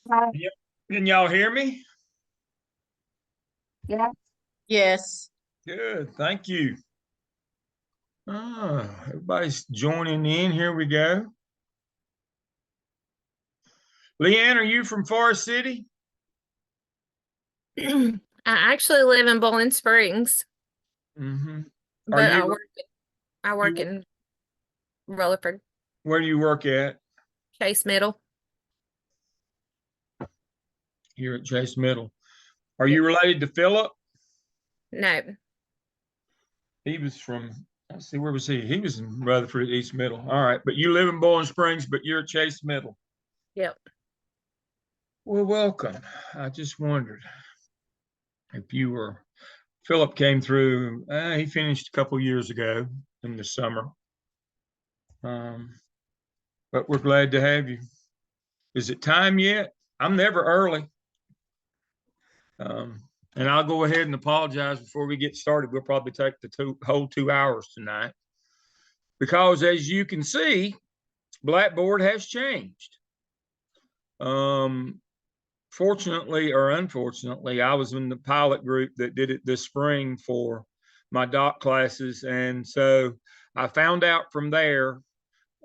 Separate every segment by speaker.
Speaker 1: Yep. Can y'all hear me?
Speaker 2: Yeah.
Speaker 3: Yes.
Speaker 1: Good, thank you. Everybody's joining in. Here we go. Leanne, are you from Forest City?
Speaker 2: I actually live in Bowling Springs,
Speaker 1: Mm-hmm. Are
Speaker 2: but I
Speaker 1: you,
Speaker 2: work
Speaker 1: you
Speaker 2: in Rutherford,
Speaker 1: where do you work at?
Speaker 2: Chase Middle.
Speaker 1: Here at Chase Middle. Are
Speaker 2: Yep.
Speaker 1: you related to Philip?
Speaker 2: No.
Speaker 1: He was from, let's see, where was he? He was in Rutherford at East Middle. All right, but you live in Bowling Springs, but you're at Chase Middle.
Speaker 2: Yep.
Speaker 1: Well, welcome. I just wondered if you were, Philip came through, he finished a couple years ago in the summer. Um, but we're glad to have you. Is it time yet? I'm never early. And I'll go ahead and apologize before we get started. We'll probably take the whole 2 hours tonight because, as you can see, Blackboard has changed. Um, Fortunately or unfortunately, I was in the pilot group that did it this spring for my doc classes, and so I found out from there.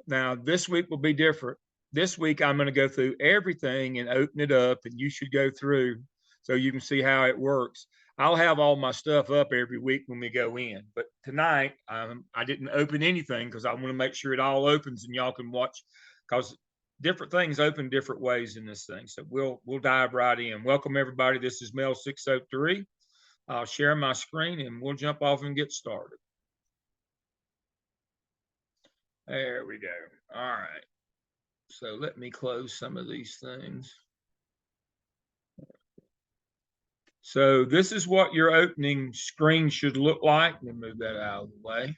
Speaker 1: Now, this week will be different. This week, I'm going to go through everything and open it up, and you should go through so you can see how it works. I'll have all my stuff up every week when we go in, but tonight I didn't open anything because I want to make sure it all opens and y'all can watch because different things open different ways in this thing. So we'll dive right in. Welcome everybody. This is MELS 603. I'll share my screen and we'll jump off and get started. There we go. All right. So let me close some of these things. So this is what your opening screen should look like. Let me move that out of the way.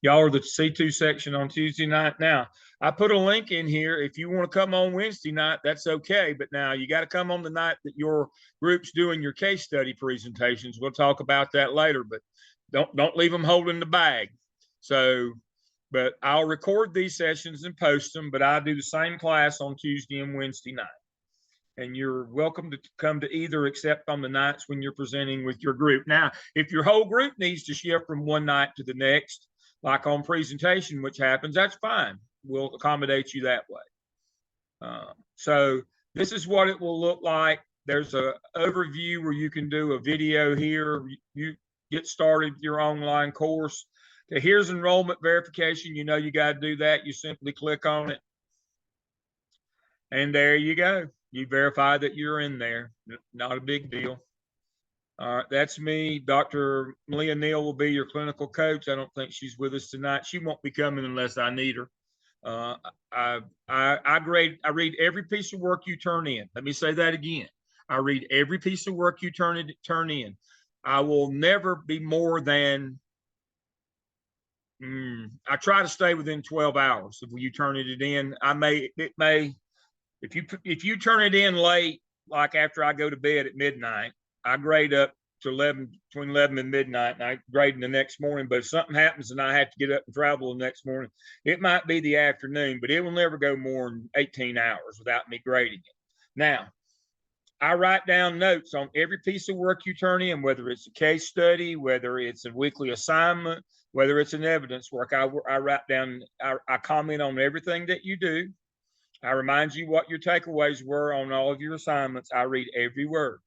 Speaker 1: Y'all are the C2 section on Tuesday night. Now, I put a link in here. If you want to come on Wednesday night, that's okay. But now you got to come on the night that your group's doing your case study presentations. We'll talk about that later, but don't leave them holding the bag. So, but I'll record these sessions and post them, but I do the same class on Tuesday and Wednesday night. And you're welcome to come to either except on the nights when you're presenting with your group. Now, if your whole group needs to shift from one night to the next, like on presentation, which happens, that's fine. We'll accommodate you that way. So this is what it will look like. There's an overview where you can do a video here. You get started with your online course. Okay, here's enrollment verification. You know you got to do that. You simply click on it. And there you go. You verify that you're in there. Not a big deal. All right, that's me. Dr. Malia Neal will be your clinical coach. I don't think she's with us tonight. She won't be coming unless I need her. I read every piece of work you turn in. Let me say that again. I read every piece of work you turn in. I will never be more than. I try to stay within 12 hours of when you turn it in. It may if you turn it in late, like after I go to bed at midnight, I grade up to 11, between 11 and midnight, and I grade in the next morning. But if something happens and I have to get up and travel the next morning, it might be the afternoon, but it will never go more than 18 hours without me grading it. Now, I write down notes on every piece of work you turn in, whether it's a case study, whether it's a weekly assignment, whether it's an evidence work. I write down, I comment on everything that you do. I remind you what your takeaways were on all of your assignments. I read every word.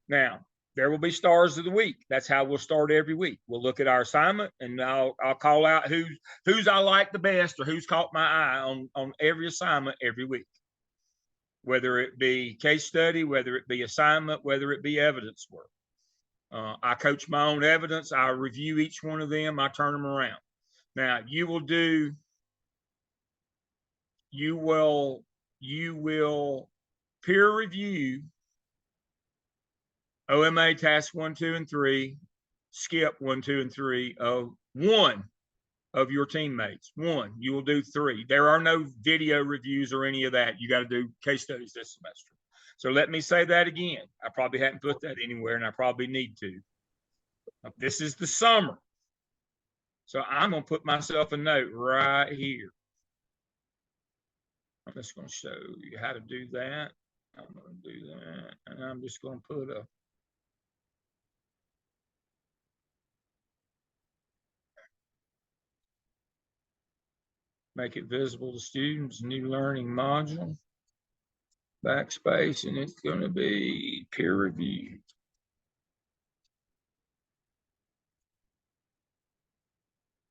Speaker 1: Now, there will be stars of the week. That's how we'll start every week. We'll look at our assignment and I'll call out who's I like the best or who's caught my eye on every assignment every week. Whether it be case study, whether it be assignment, whether it be evidence work. I coach my own evidence. I review each one of them. I turn them around. Now, you will peer review OMA task 1, 2, and 3, skip 1, 2, and 3 of one of your teammates. One, you will do 3. There are no video reviews or any of that. You got to do case studies this semester. So let me say that again. I probably hadn't put that anywhere, and I probably need to. This is the summer. So I'm going to put myself a note right here. I'm just going to show you how to do that. I'm going to do that, and I'm just going to put a make it visible to students, new learning module, backspace, and it's going to be peer review.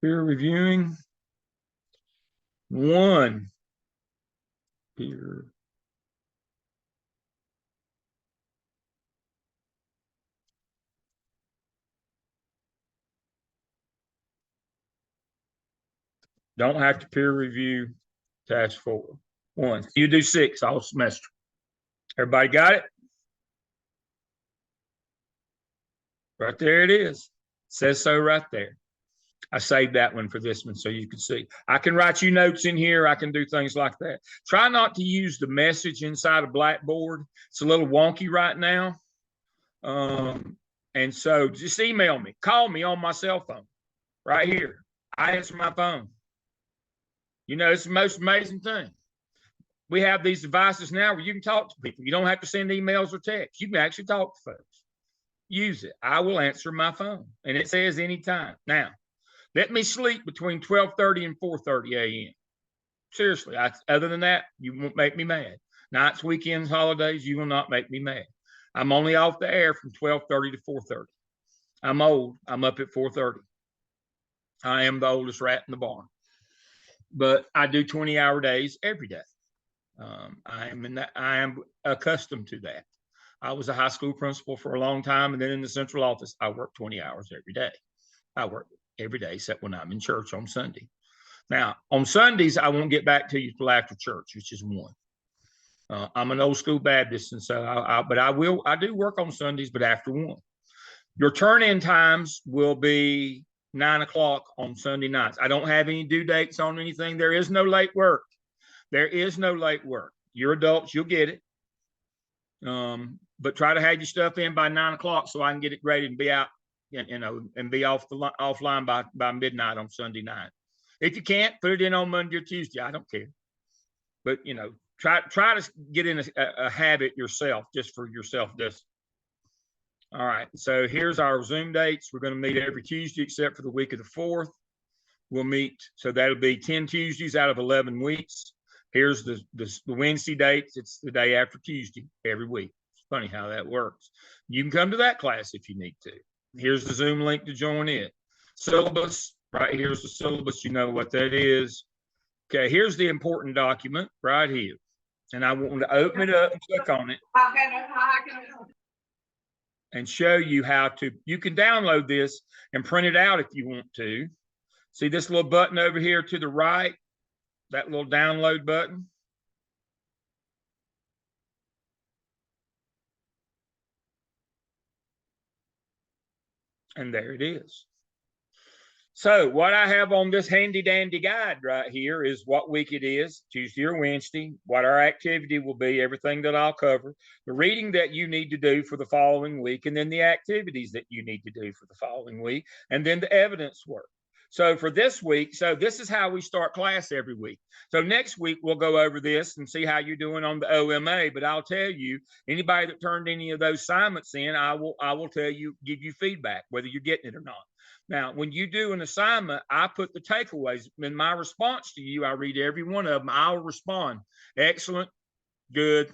Speaker 1: Peer reviewing. One peer. Don't have to peer review task 4. 1. You do 6 all semester. Everybody got it? Right there it is. Says so right there. I saved that one for this one so you can see. I can write you notes in here. I can do things like that. Try not to use the message inside of Blackboard. It's a little wonky right now. And so just email me. Call me on my cell phone right here. I answer my phone. You know, it's the most amazing thing. We have these devices now where you can talk to people. You don't have to send emails or texts. You can actually talk to folks. Use it. I will answer my phone. And it says anytime. Now, let me sleep between 12:30 and 4:30 a.m. Seriously, other than that, you won't make me mad. Nights, weekends, holidays, you will not make me mad. I'm only off the air from 12:30 to 4:30. I'm old. I'm up at 4:30. I am the oldest rat in the barn. But I do 20-hour days every day. I am accustomed to that. I was a high school principal for a long time, and then in the central office, I work 20 hours every day. I work every day except when I'm in church on Sunday. Now, on Sundays, I won't get back to you till after church, which is 1. I'm an old school Baptist, and so I do work on Sundays, but after 1. Your turn-in times will be 9 o'clock on Sunday nights. I don't have any due dates on anything. There is no late work. There is no late work. You're adults, you'll get it. But try to have your stuff in by 9 o'clock so I can get it graded and be out, and be offline by midnight on Sunday night. If you can't, put it in on Monday or Tuesday. I don't care. But try to get in a habit yourself, just for yourself. All right. So here's our Zoom dates. We're going to meet every Tuesday except for the week of the 4th. We'll meet. So that'll be 10 Tuesdays out of 11 weeks. Here's the Wednesday dates. It's the day after Tuesday every week. It's funny how that works. You can come to that class if you need to. Here's the Zoom link to join it. Syllabus, right here's the syllabus. You know what that is. Okay, here's the important document right here. And I want to open it up and click on it and show you how to, you can download this and print it out if you want to. See this little button over here to the right? That little download button. And there it is. So what I have on this handy dandy guide right here is what week it is, Tuesday or Wednesday, what our activity will be, everything that I'll cover, the reading that you need to do for the following week, and then the activities that you need to do for the following week, and then the evidence work. So for this week, so this is how we start class every week. So next week, we'll go over this and see how you're doing on the OMA, but I'll tell you, anybody that turned any of those assignments in, I will tell you, give you feedback, whether you're getting it or not. Now, when you do an assignment, I put the takeaways in my response to you. I read every one of them. I'll respond. Excellent, good.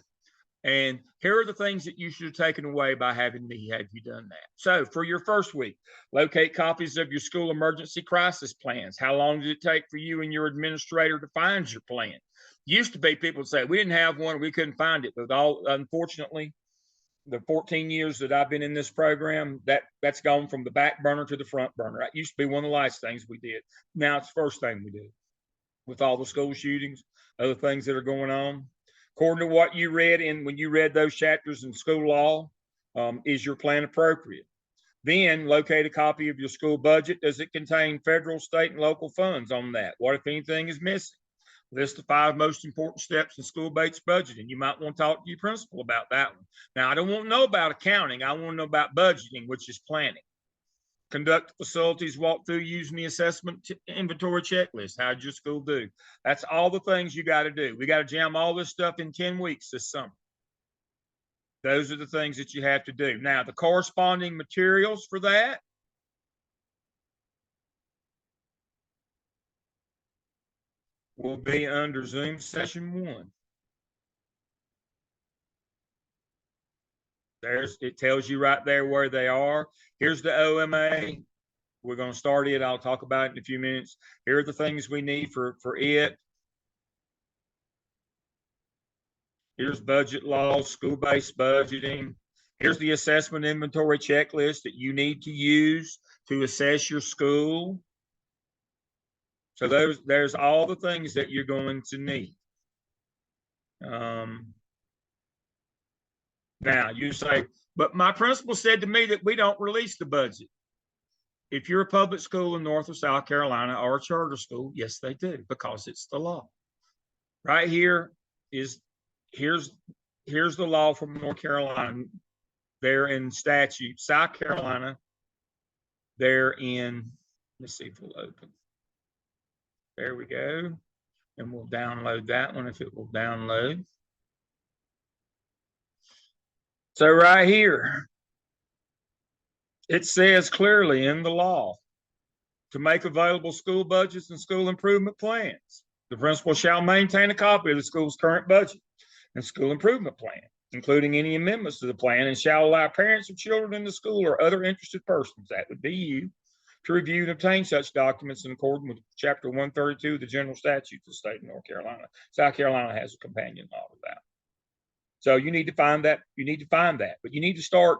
Speaker 1: And here are the things that you should have taken away by having me. Have you done that? So for your first week, locate copies of your school emergency crisis plans. How long did it take for you and your administrator to find your plan? Used to be people would say, we didn't have one, we couldn't find it. But unfortunately, the 14 years that I've been in this program, that's gone from the back burner to the front burner. That used to be one of the last things we did. Now it's the first thing we do with all the school shootings, other things that are going on. According to what you read when you read those chapters in school law, is your plan appropriate? Then locate a copy of your school budget. Does it contain federal, state, and local funds on that? What if anything is missing? List the 5 most important steps in school-based budgeting. You might want to talk to your principal about that one. Now, I don't want to know about accounting. I want to know about budgeting, which is planning. conduct facilities walkthrough using the assessment inventory checklist. How'd your school do? That's all the things you got to do. We got to jam all this stuff in 10 weeks this summer. Those are the things that you have to do. Now, the corresponding materials for that will be under Zoom session 1. It tells you right there where they are. Here's the OMA. We're going to start it. I'll talk about it in a few minutes. Here are the things we need for it. Here's budget laws, school-based budgeting. Here's the assessment inventory checklist that you need to use to assess your school. So there's all the things that you're going to need. Now you say, but my principal said to me that we don't release the budget. If you're a public school in North or South Carolina or a charter school, yes, they do, because it's the law. Right here is, here's the law from North Carolina. They're in statute. South Carolina, they're in, let's see if we'll open. There we go. And we'll download that one if it will download. So right here, it says clearly in the law to make available school budgets and school improvement plans. The principal shall maintain a copy of the school's current budget and school improvement plan, including any amendments to the plan, and shall allow parents of children in the school or other interested persons, that would be you, to review and obtain such documents in accordance with Chapter 132 of the General Statutes of the state of North Carolina. South Carolina has a companion law to that. So you need to find that. You need to find that, but you need to start.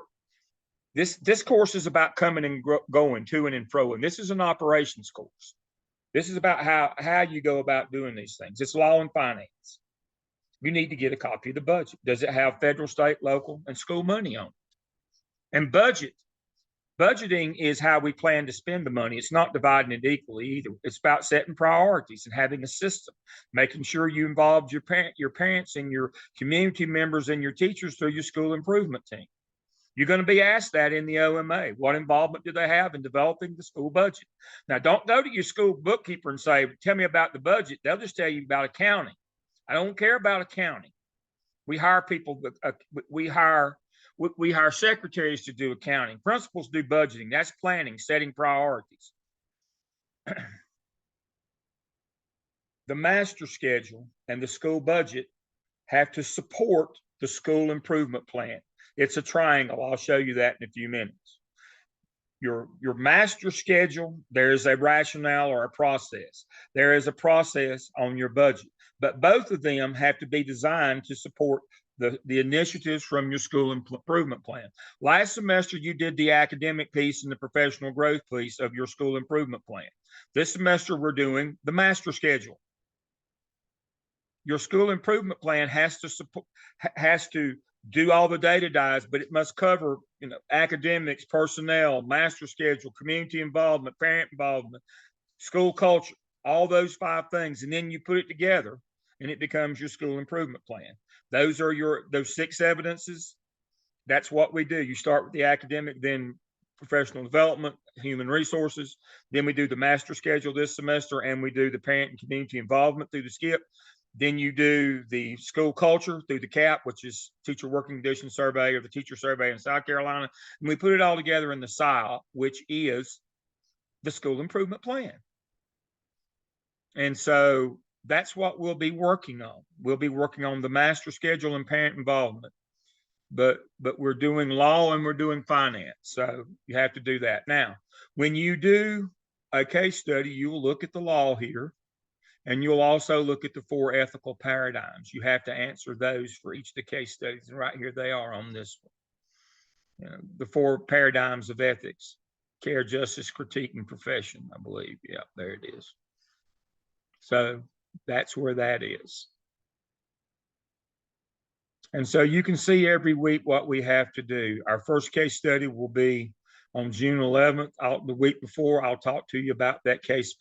Speaker 1: This course is about coming and going to and fro, and this is an operations course. This is about how you go about doing these things. It's law and finance. You need to get a copy of the budget. Does it have federal, state, local, and school money on it? And budgeting is how we plan to spend the money. It's not dividing it equally either. It's about setting priorities and having a system, making sure you involve your parents and your community members and your teachers through your school improvement team. You're going to be asked that in the OMA. What involvement do they have in developing the school budget? Now, don't go to your school bookkeeper and say, tell me about the budget. They'll just tell you about accounting. I don't care about accounting. We hire people, we hire secretaries to do accounting. Principals do budgeting. That's planning, setting priorities. The master schedule and the school budget have to support the school improvement plan. It's a triangle. I'll show you that in a few minutes. Your master schedule, there is a rationale or a process. There is a process on your budget, but both of them have to be designed to support the initiatives from your school improvement plan. Last semester, you did the academic piece and the professional growth piece of your school improvement plan. This semester, we're doing the master schedule. Your school improvement plan has to do all the data dives, but it must cover, academics, personnel, master schedule, community involvement, parent involvement, school culture, all those 5 things. And then you put it together and it becomes your school improvement plan. Those are those 6 evidences. That's what we do. You start with the academic, then professional development, human resources. Then we do the master schedule this semester, and we do the parent and community involvement through the SCIP. Then you do the school culture through the CAP, which is Teacher Working Condition Survey, or the Teacher Survey in South Carolina. And we put it all together in the SILE, which is the school improvement plan. And so that's what we'll be working on. We'll be working on the master schedule and parent involvement. But we're doing law and we're doing finance. So you have to do that. Now, when you do a case study, you will look at the law here. And you'll also look at the 4 ethical paradigms. You have to answer those for each of the case studies. And right here they are on this one. The 4 paradigms of ethics: care, justice, critique, and profession, I believe. Yeah, there it is. So that's where that is. And so you can see every week what we have to do. Our first case study will be on June 11th. The week before, I'll talk to you about that case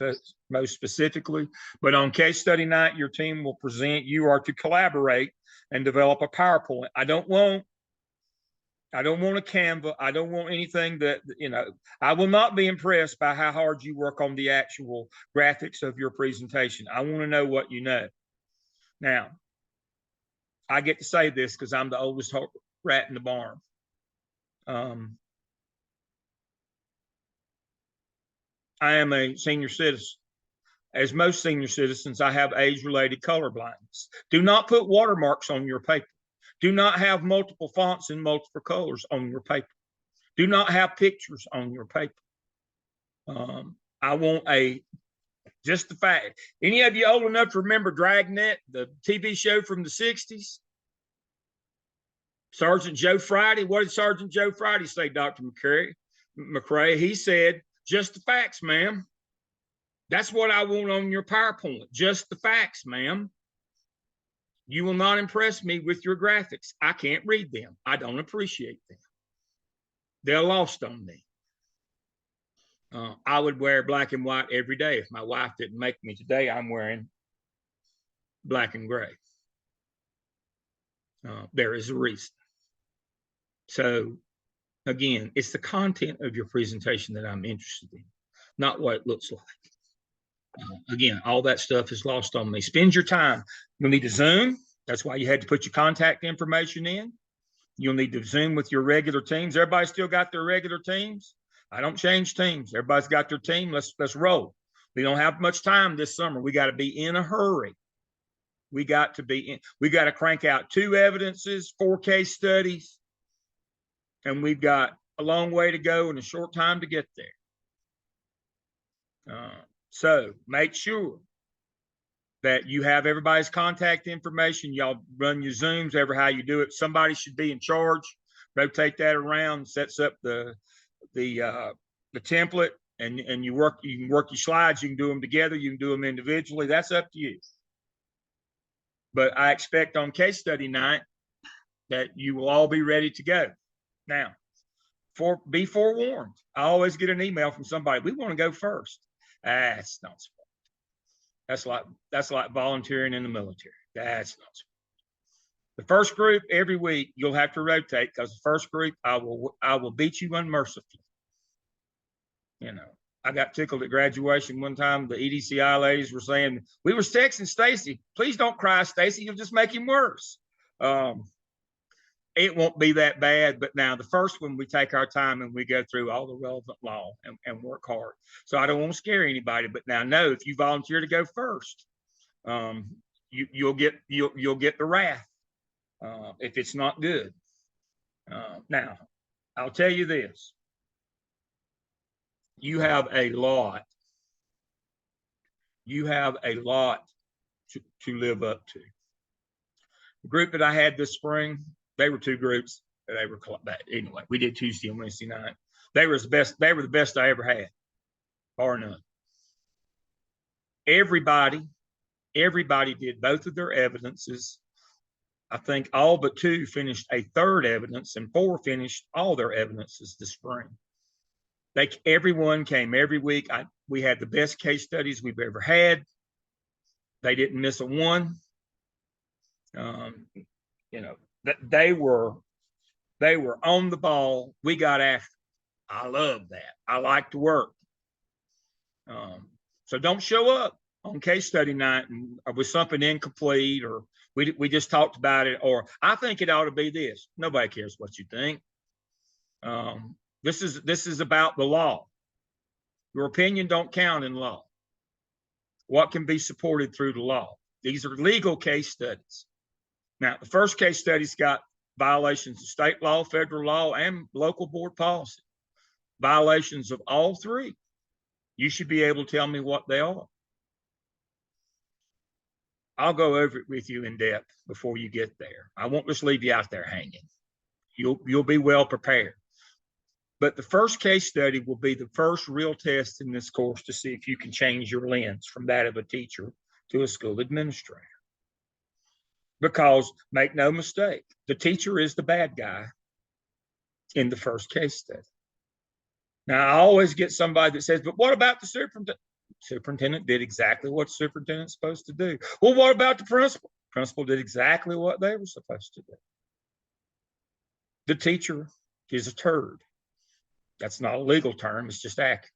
Speaker 1: most specifically. But on case study night, your team will present. You are to collaborate and develop a PowerPoint. I don't want I don't want a Canva. I don't want anything that, I will not be impressed by how hard you work on the actual graphics of your presentation. I want to know what you know. Now, I get to say this because I'm the oldest rat in the barn. I am a senior citizen. As most senior citizens, I have age-related color blindness. Do not put watermarks on your paper. Do not have multiple fonts in multiple colors on your paper. Do not have pictures on your paper. I want just the fact. Any of you old enough to remember Dragnet, the TV show from the 60s? Sergeant Joe Friday. What did Sergeant Joe Friday say, Dr. McCrae? He said, just the facts, ma'am. That's what I want on your PowerPoint. Just the facts, ma'am. You will not impress me with your graphics. I can't read them. I don't appreciate them. They're lost on me. I would wear black and white every day. If my wife didn't make me today, I'm wearing black and gray. There is a reason. So again, it's the content of your presentation that I'm interested in, not what it looks like. Again, all that stuff is lost on me. Spend your time. You'll need to Zoom. That's why you had to put your contact information in. You'll need to Zoom with your regular teams. Everybody still got their regular teams? I don't change teams. Everybody's got their team. Let's roll. We don't have much time this summer. We got to be in a hurry. We got to crank out 2 evidences, 4 case studies, and we've got a long way to go and a short time to get there. So make sure that you have everybody's contact information. Y'all run your Zooms, ever how you do it. Somebody should be in charge. Rotate that around, sets up the template, and you can work your slides. You can do them together. You can do them individually. That's up to you. But I expect on case study night that you will all be ready to go. Now, be forewarned. I always get an email from somebody. We want to go first. That's not smart. That's like volunteering in the military. That's not smart. The first group every week you'll have to rotate, because the first group I will beat you unmercifully. I got tickled at graduation one time. The EDCI ladies were saying, we were texting Stacy, please don't cry, Stacy, you'll just make him worse. It won't be that bad, but now the first one, we take our time and we go through all the relevant law and work hard. So I don't want to scare anybody, but now know, if you volunteer to go first, you'll get the wrath if it's not good. Now, I'll tell you this. You have a lot to live up to. The group that I had this spring, they were 2 groups. They were anyway. We did Tuesday and Wednesday night. They were the best I ever had, bar none. Everybody did both of their evidences. I think all but 2 finished a 3rd evidence, and 4 finished all their evidences this spring. Everyone came every week. We had the best case studies we've ever had. They didn't miss a one. They were on the ball. We got after. I love that. I like to work. So don't show up on case study night with something incomplete, or we just talked about it, or I think it ought to be this. Nobody cares what you think. This is about the law. Your opinion don't count in law. What can be supported through the law? These are legal case studies. Now, the first case study's got violations of state law, federal law, and local board policy. Violations of all 3. You should be able to tell me what they are. I'll go over it with you in depth before you get there. I won't just leave you out there hanging. You'll be well prepared. But the first case study will be the first real test in this course to see if you can change your lens from that of a teacher to a school administrator. Because, make no mistake, the teacher is the bad guy in the first case study. Now, I always get somebody that says, but what about the superintendent? Superintendent did exactly what the superintendent's supposed to do. Well, what about the principal? Principal did exactly what they were supposed to do. The teacher is a turd. That's not a legal term. It's just accurate.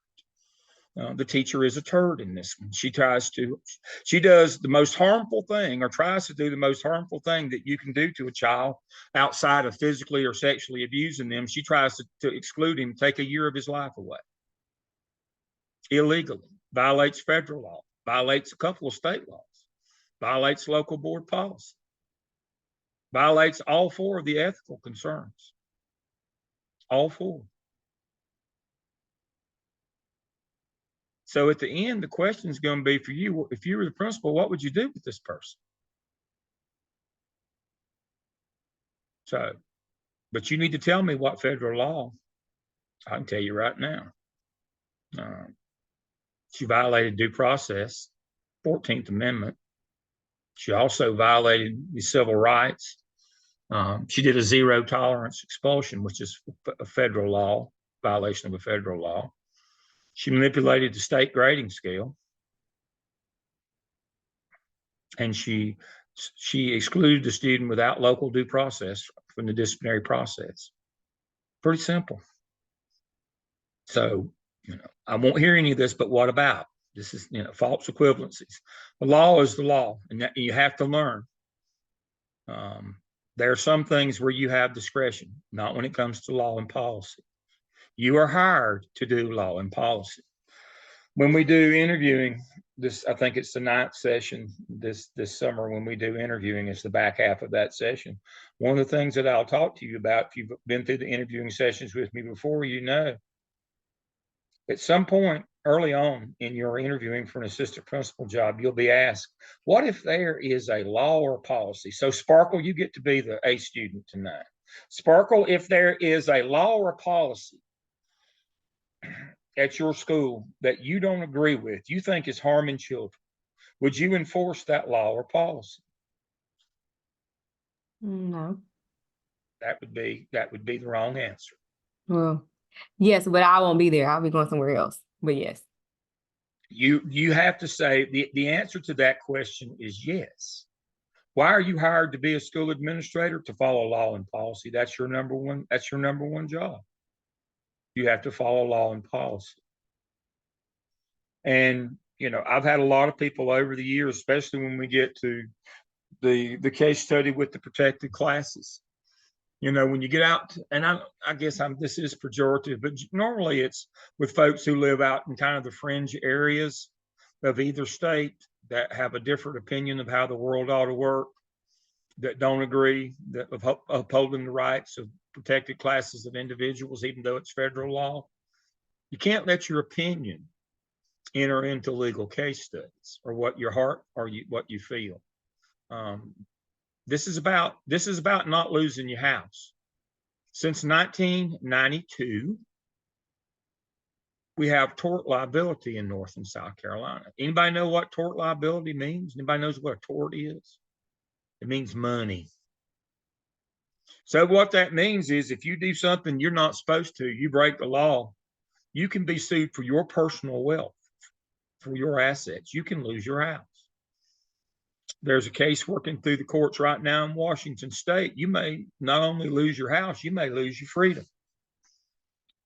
Speaker 1: The teacher is a turd in this one. She does the most harmful thing, or tries to do the most harmful thing that you can do to a child outside of physically or sexually abusing them. She tries to exclude him, take a year of his life away. Illegally, violates federal law, violates a couple of state laws, violates local board policy, violates all 4 of the ethical concerns. All 4. So at the end, the question is going to be for you, if you were the principal, what would you do with this person? So, but you need to tell me what federal law. I can tell you right now. She violated due process, 14th Amendment. She also violated the civil rights. She did a zero tolerance expulsion, which is a federal law, violation of a federal law. She manipulated the state grading scale. And she excluded the student without local due process from the disciplinary process. Pretty simple. So, I won't hear any of this, but what about? This is, false equivalencies. The law is the law, and you have to learn. There are some things where you have discretion, not when it comes to law and policy. You are hired to do law and policy. When we do interviewing, I think it's the 9th session this summer. When we do interviewing, it's the back half of that session. One of the things that I'll talk to you about, if you've been through the interviewing sessions with me before, at some point early on in your interviewing for an assistant principal job, you'll be asked, what if there is a law or policy? So Sparkle, you get to be the A student tonight. Sparkle, if there is a law or policy at your school that you don't agree with, you think is harming children, would you enforce that law or policy?
Speaker 3: No.
Speaker 1: That would be the wrong answer.
Speaker 3: Well, yes, but I won't be there. I'll be going somewhere else. But yes.
Speaker 1: You have to say the answer to that question is yes. Why are you hired to be a school administrator? To follow law and policy. That's your number one job. You have to follow law and policy. And I've had a lot of people over the years, especially when we get to the case study with the protected classes. When you get out, and I guess this is pejorative, but normally it's with folks who live out in kind of the fringe areas of either state that have a different opinion of how the world ought to work, that don't agree of upholding the rights of protected classes of individuals, even though it's federal law. You can't let your opinion enter into legal case studies or what your heart or what you feel. This is about not losing your house. Since 1992, we have tort liability in North and South Carolina. Anybody know what tort liability means? Anybody knows what a tort is? It means money. So what that means is if you do something you're not supposed to, you break the law, you can be sued for your personal wealth, for your assets. You can lose your house. There's a case working through the courts right now in Washington State. You may not only lose your house, you may lose your freedom.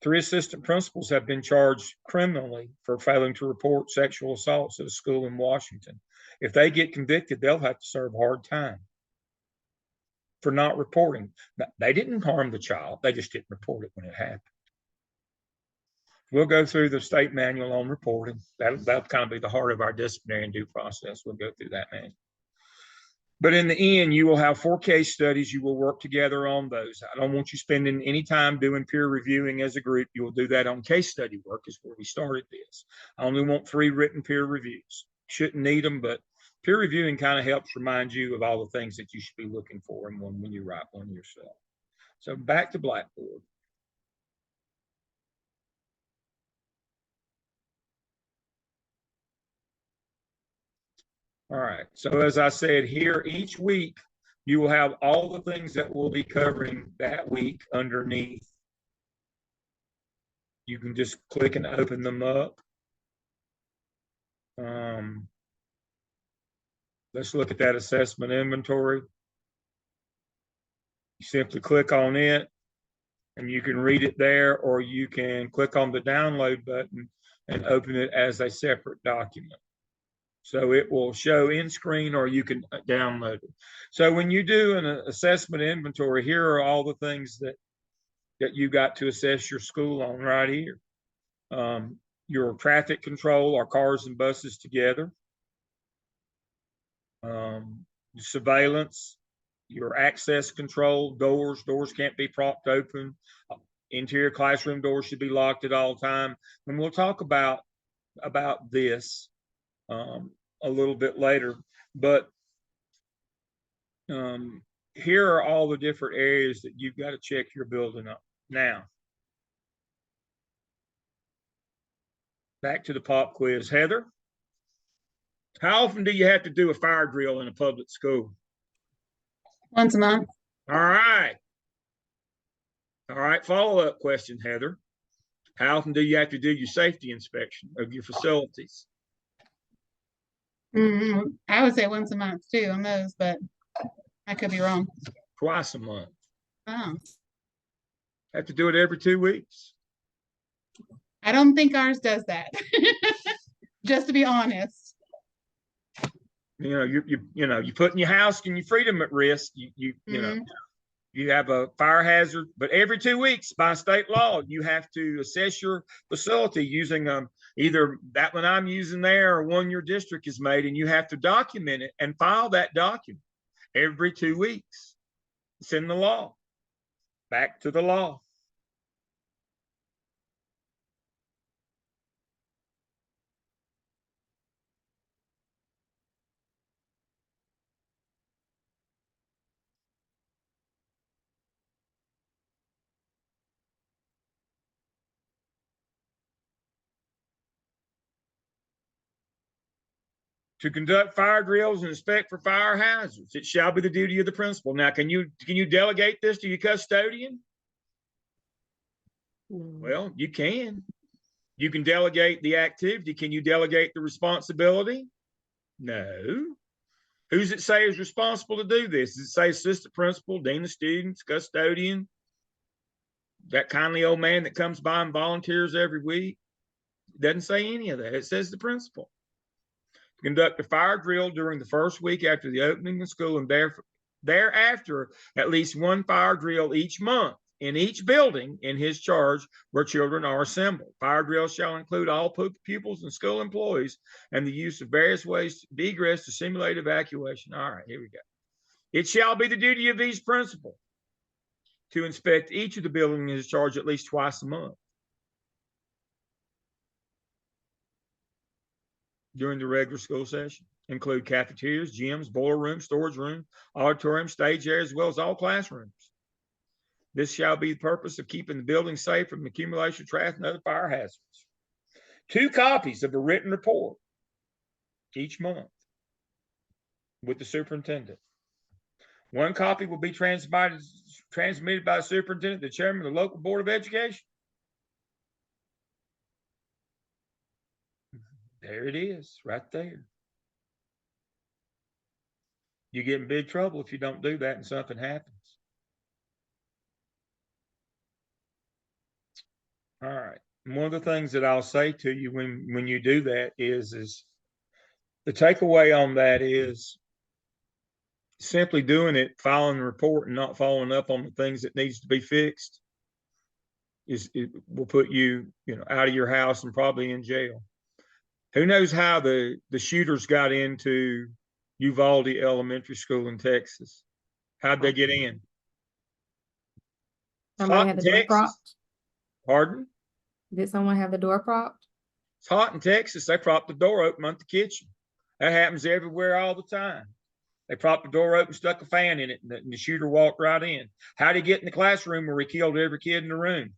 Speaker 1: 3 assistant principals have been charged criminally for failing to report sexual assaults at a school in Washington. If they get convicted, they'll have to serve hard time for not reporting. They didn't harm the child. They just didn't report it when it happened. We'll go through the state manual on reporting. That'll kind of be the heart of our disciplinary and due process. We'll go through that manual. But in the end, you will have 4 case studies. You will work together on those. I don't want you spending any time doing peer reviewing as a group. You will do that on case study work is where we started this. I only want 3 written peer reviews. Shouldn't need them, but peer reviewing kind of helps remind you of all the things that you should be looking for in one when you write one yourself. So back to Blackboard. All right, so as I said here, each week you will have all the things that we'll be covering that week underneath. You can just click and open them up. Let's look at that assessment inventory. You simply click on it. And you can read it there, or you can click on the download button and open it as a separate document. So it will show in screen, or you can download it. So when you do an assessment inventory, here are all the things that you got to assess your school on right here. Your traffic control, our cars and buses together. Surveillance, your access control, doors can't be propped open. Interior classroom doors should be locked at all time. And we'll talk about this a little bit later, but here are all the different areas that you've got to check your building up. Now, back to the pop quiz. Heather, how often do you have to do a fire drill in a public school?
Speaker 4: Once a month.
Speaker 1: All right. All right, follow-up question, Heather. How often do you have to do your safety inspection of your facilities?
Speaker 4: I would say once a month too on those, but I could be wrong.
Speaker 1: Twice a month.
Speaker 4: Oh,
Speaker 1: Have to do it every 2 weeks.
Speaker 4: I don't think ours does that. Just to be honest.
Speaker 1: You're putting your house and your freedom at risk. You know, you have a fire hazard, but every 2 weeks by state law, you have to assess your facility using either that one I'm using there or one your district has made, and you have to document it and file that document every 2 weeks. It's in the law. Back to the law. To conduct fire drills and inspect for fire hazards, it shall be the duty of the principal. Now, can you delegate this to your custodian? Well, you can. You can delegate the activity. Can you delegate the responsibility? No. Who's it say is responsible to do this? Does it say assistant principal, dean of students, custodian? That kindly old man that comes by and volunteers every week? It doesn't say any of that. It says the principal. Conduct a fire drill during the first week after the opening of school, and thereafter at least one fire drill each month in each building in his charge where children are assembled. Fire drills shall include all pupils and school employees and the use of various ways to egress to simulate evacuation. All right, here we go. It shall be the duty of these principals to inspect each of the buildings in his charge at least twice a month during the regular school session. Include cafeterias, gyms, boiler rooms, storage rooms, auditorium, stage areas, as well as all classrooms. This shall be the purpose of keeping the building safe from accumulation of traffic and other fire hazards. 2 copies of a written report each month with the superintendent. 1 copy will be transmitted by the superintendent, the chairman of the local board of education. There it is, right there. You get in big trouble if you don't do that and something happens. All right. And one of the things that I'll say to you when you do that is the takeaway on that is simply doing it, filing the report, and not following up on the things that needs to be fixed it will put you out of your house and probably in jail. Who knows how the shooters got into Uvalde Elementary School in Texas? How'd they get in?
Speaker 3: Somebody had the door propped.
Speaker 1: Pardon?
Speaker 3: Did someone have the door propped?
Speaker 1: It's hot in Texas. They propped the door open on the kitchen. That happens everywhere all the time. They propped the door open, stuck a fan in it, and the shooter walked right in. How'd he get in the classroom where he killed every kid in the room?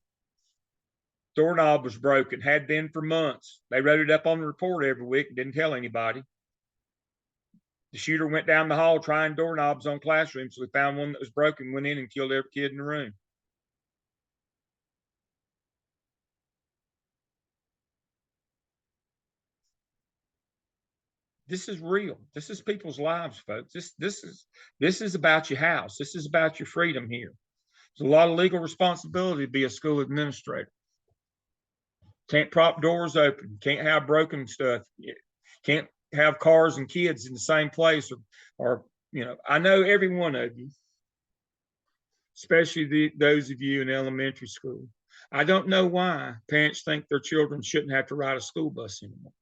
Speaker 1: Doorknob was broken, had been for months. They wrote it up on the report every week and didn't tell anybody. The shooter went down the hall trying doorknobs on classrooms, so he found one that was broken, went in and killed every kid in the room. This is real. This is people's lives, folks. This is about your house. This is about your freedom here. There's a lot of legal responsibility to be a school administrator. Can't prop doors open, can't have broken stuff, can't have cars and kids in the same place, or I know every one of you, especially those of you in elementary school. I don't know why parents think their children shouldn't have to ride a school bus anymore.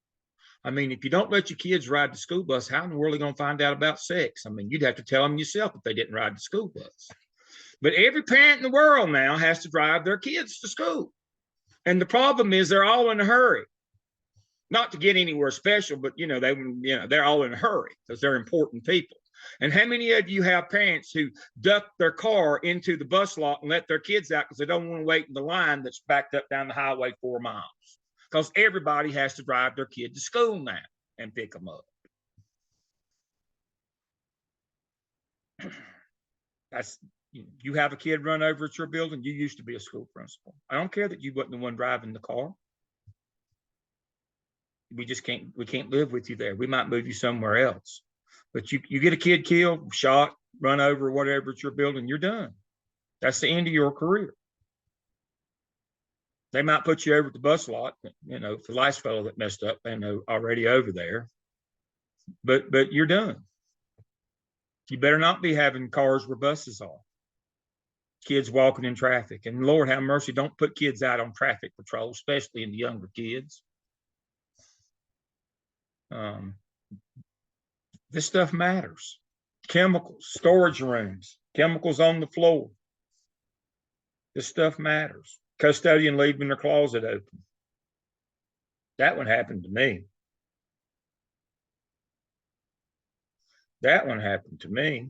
Speaker 1: I mean, if you don't let your kids ride the school bus, how in the world are they going to find out about sex? I mean, you'd have to tell them yourself if they didn't ride the school bus. But every parent in the world now has to drive their kids to school. And the problem is they're all in a hurry. Not to get anywhere special, but they're all in a hurry because they're important people. And how many of you have parents who duck their car into the bus lot and let their kids out because they don't want to wait in the line that's backed up down the highway 4 miles? Because everybody has to drive their kid to school now and pick them up. You have a kid run over at your building, you used to be a school principal. I don't care that you wasn't the one driving the car. We can't live with you there. We might move you somewhere else. But you get a kid killed, shot, run over, whatever at your building, you're done. That's the end of your career. They might put you over at the bus lot, the last fellow that messed up, already over there. But you're done. You better not be having cars where buses are. Kids walking in traffic. And Lord have mercy, don't put kids out on traffic patrol, especially in the younger kids. This stuff matters. Chemicals, storage rooms, chemicals on the floor. This stuff matters. Custodian leaving their closet open. That one happened to me. That one happened to me.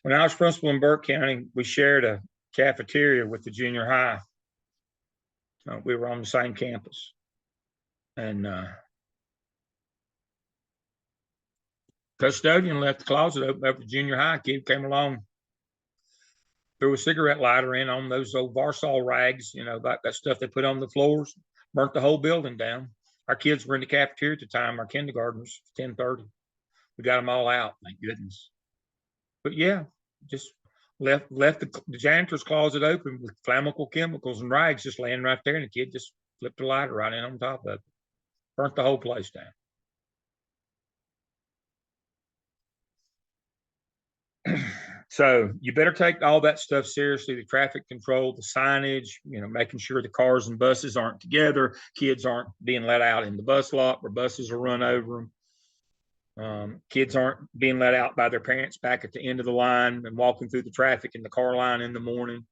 Speaker 1: When I was principal in Burke County, we shared a cafeteria with the junior high. We were on the same campus. And custodian left the closet open up. The junior high kid came along, threw a cigarette lighter in on those old Varsol rags, that stuff they put on the floors, burnt the whole building down. Our kids were in the cafeteria at the time, our kindergartners, 10:30. We got them all out, thank goodness. But yeah, just left the janitor's closet open with flammable chemicals and rags just laying right there, and the kid just flipped the lighter right in on top of it. Burnt the whole place down. So you better take all that stuff seriously, the traffic control, the signage, making sure the cars and buses aren't together, kids aren't being let out in the bus lot where buses will run over them. Kids aren't being let out by their parents back at the end of the line and walking through the traffic in the car line in the morning.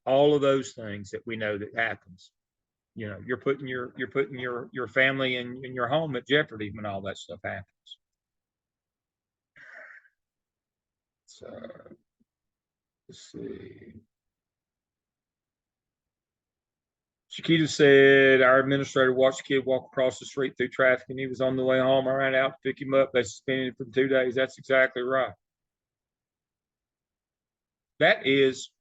Speaker 1: All of those things that we know that happens. You're putting your family and your home at jeopardy when all that stuff happens. So let's see. Chiquita said, our administrator watched the kid walk across the street through traffic and he was on the way home. I ran out to pick him up. They suspended him for 2 days. That's exactly right. That is,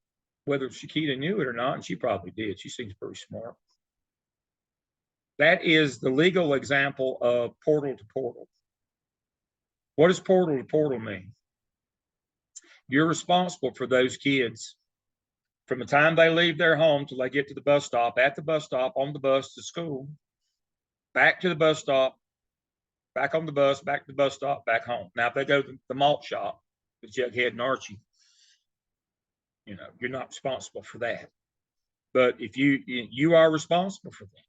Speaker 1: whether Chiquita knew it or not, and she probably did. She seems pretty smart. That is the legal example of portal to portal. What does portal to portal mean? You're responsible for those kids from the time they leave their home till they get to the bus stop, at the bus stop, on the bus to school, back to the bus stop, back on the bus, back to the bus stop, back home. Now, if they go to the malt shop with Jughead and Archie, you're not responsible for that. But if you are responsible for them,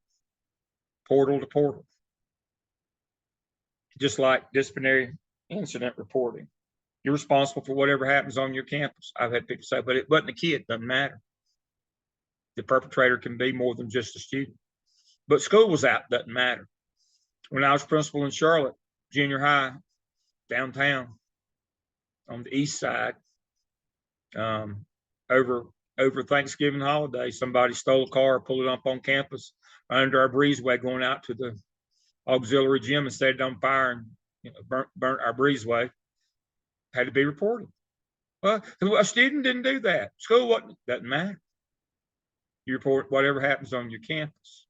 Speaker 1: portal to portal. Just like disciplinary incident reporting. You're responsible for whatever happens on your campus. I've had people say, but it wasn't a kid, doesn't matter. The perpetrator can be more than just a student. But school was out, doesn't matter. When I was principal in Charlotte, junior high, downtown, on the east side, over Thanksgiving holiday, somebody stole a car, pulled it up on campus under our breezeway going out to the auxiliary gym and set it on fire and burnt our breezeway. Had to be reported. Well, a student didn't do that. School wasn't. Doesn't matter. You report whatever happens on your campus.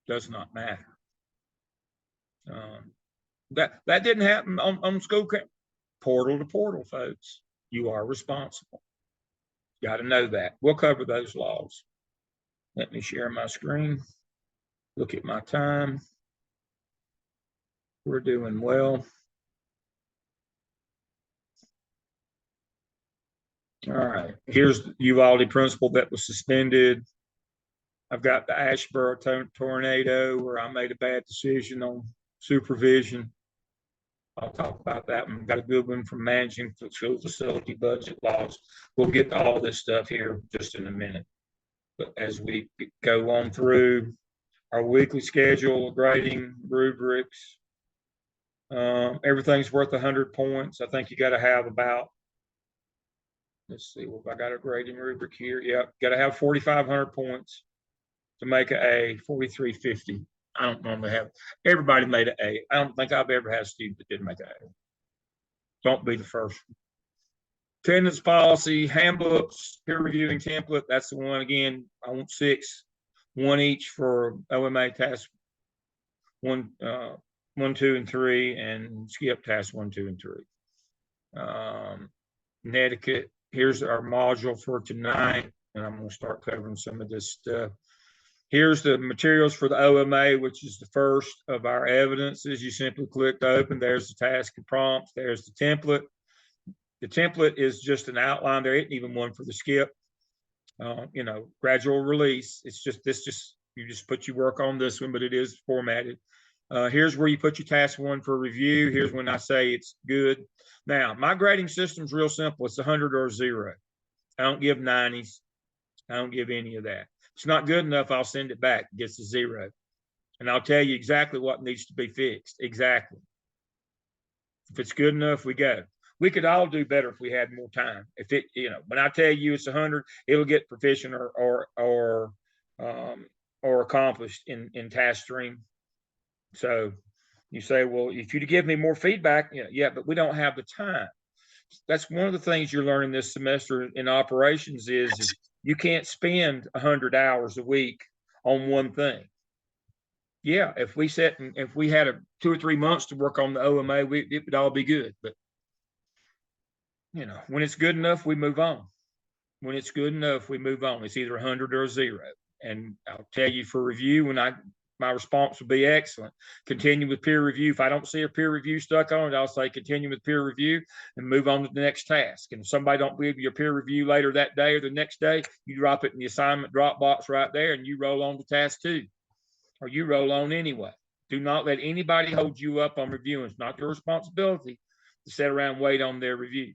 Speaker 1: Does not matter. That didn't happen on school campus. Portal to portal, folks. You are responsible. Got to know that. We'll cover those laws. Let me share my screen. Look at my time. We're doing well. All right. Here's the Uvalde principle that was suspended. I've got the Asheboro tornado where I made a bad decision on supervision. I'll talk about that one. Got a good one from managing school facility budget laws. We'll get to all this stuff here just in a minute. But as we go on through our weekly schedule, grading rubrics, everything's worth 100 points. I think you got to have about, let's see, if I got a grading rubric here. Yep, got to have 4,500 points to make an A, 4,350. I don't normally have, everybody made an A. I don't think I've ever had a student that didn't make an A. Don't be the first. Attendance policy, handbooks, peer reviewing template. That's the one again. I want 6, 1 each for OMA task 1, 1, 2, and 3, and skip task 1, 2, and 3. Netiquette. Here's our module for tonight, and I'm going to start covering some of this stuff. Here's the materials for the OMA, which is the first of our evidences. You simply click to open. There's the task and prompts. There's the template. The template is just an outline. There isn't even one for the skip. Gradual release. It's just you just put your work on this one, but it is formatted. Here's where you put your task 1 for review. Here's when I say it's good. Now, my grading system's real simple. It's 100 or 0. I don't give 90s. I don't give any of that. If it's not good enough, I'll send it back. It gets a 0. And I'll tell you exactly what needs to be fixed. Exactly. If it's good enough, we go. We could all do better if we had more time. If it, when I tell you it's 100, it'll get proficient or accomplished in task stream. So you say, well, if you'd give me more feedback, yeah, but we don't have the time. That's one of the things you're learning this semester in operations is you can't spend 100 hours a week on one thing. Yeah, if we had 2 or 3 months to work on the OMA, it would all be good. But when it's good enough, we move on. When it's good enough, we move on. It's either 100 or 0. And I'll tell you for review, my response will be excellent. Continue with peer review. If I don't see a peer review stuck on it, I'll say continue with peer review and move on to the next task. And if somebody don't give you a peer review later that day or the next day, you drop it in the assignment drop box right there and you roll on to task 2, or you roll on anyway. Do not let anybody hold you up on reviewing. It's not your responsibility to sit around and wait on their review.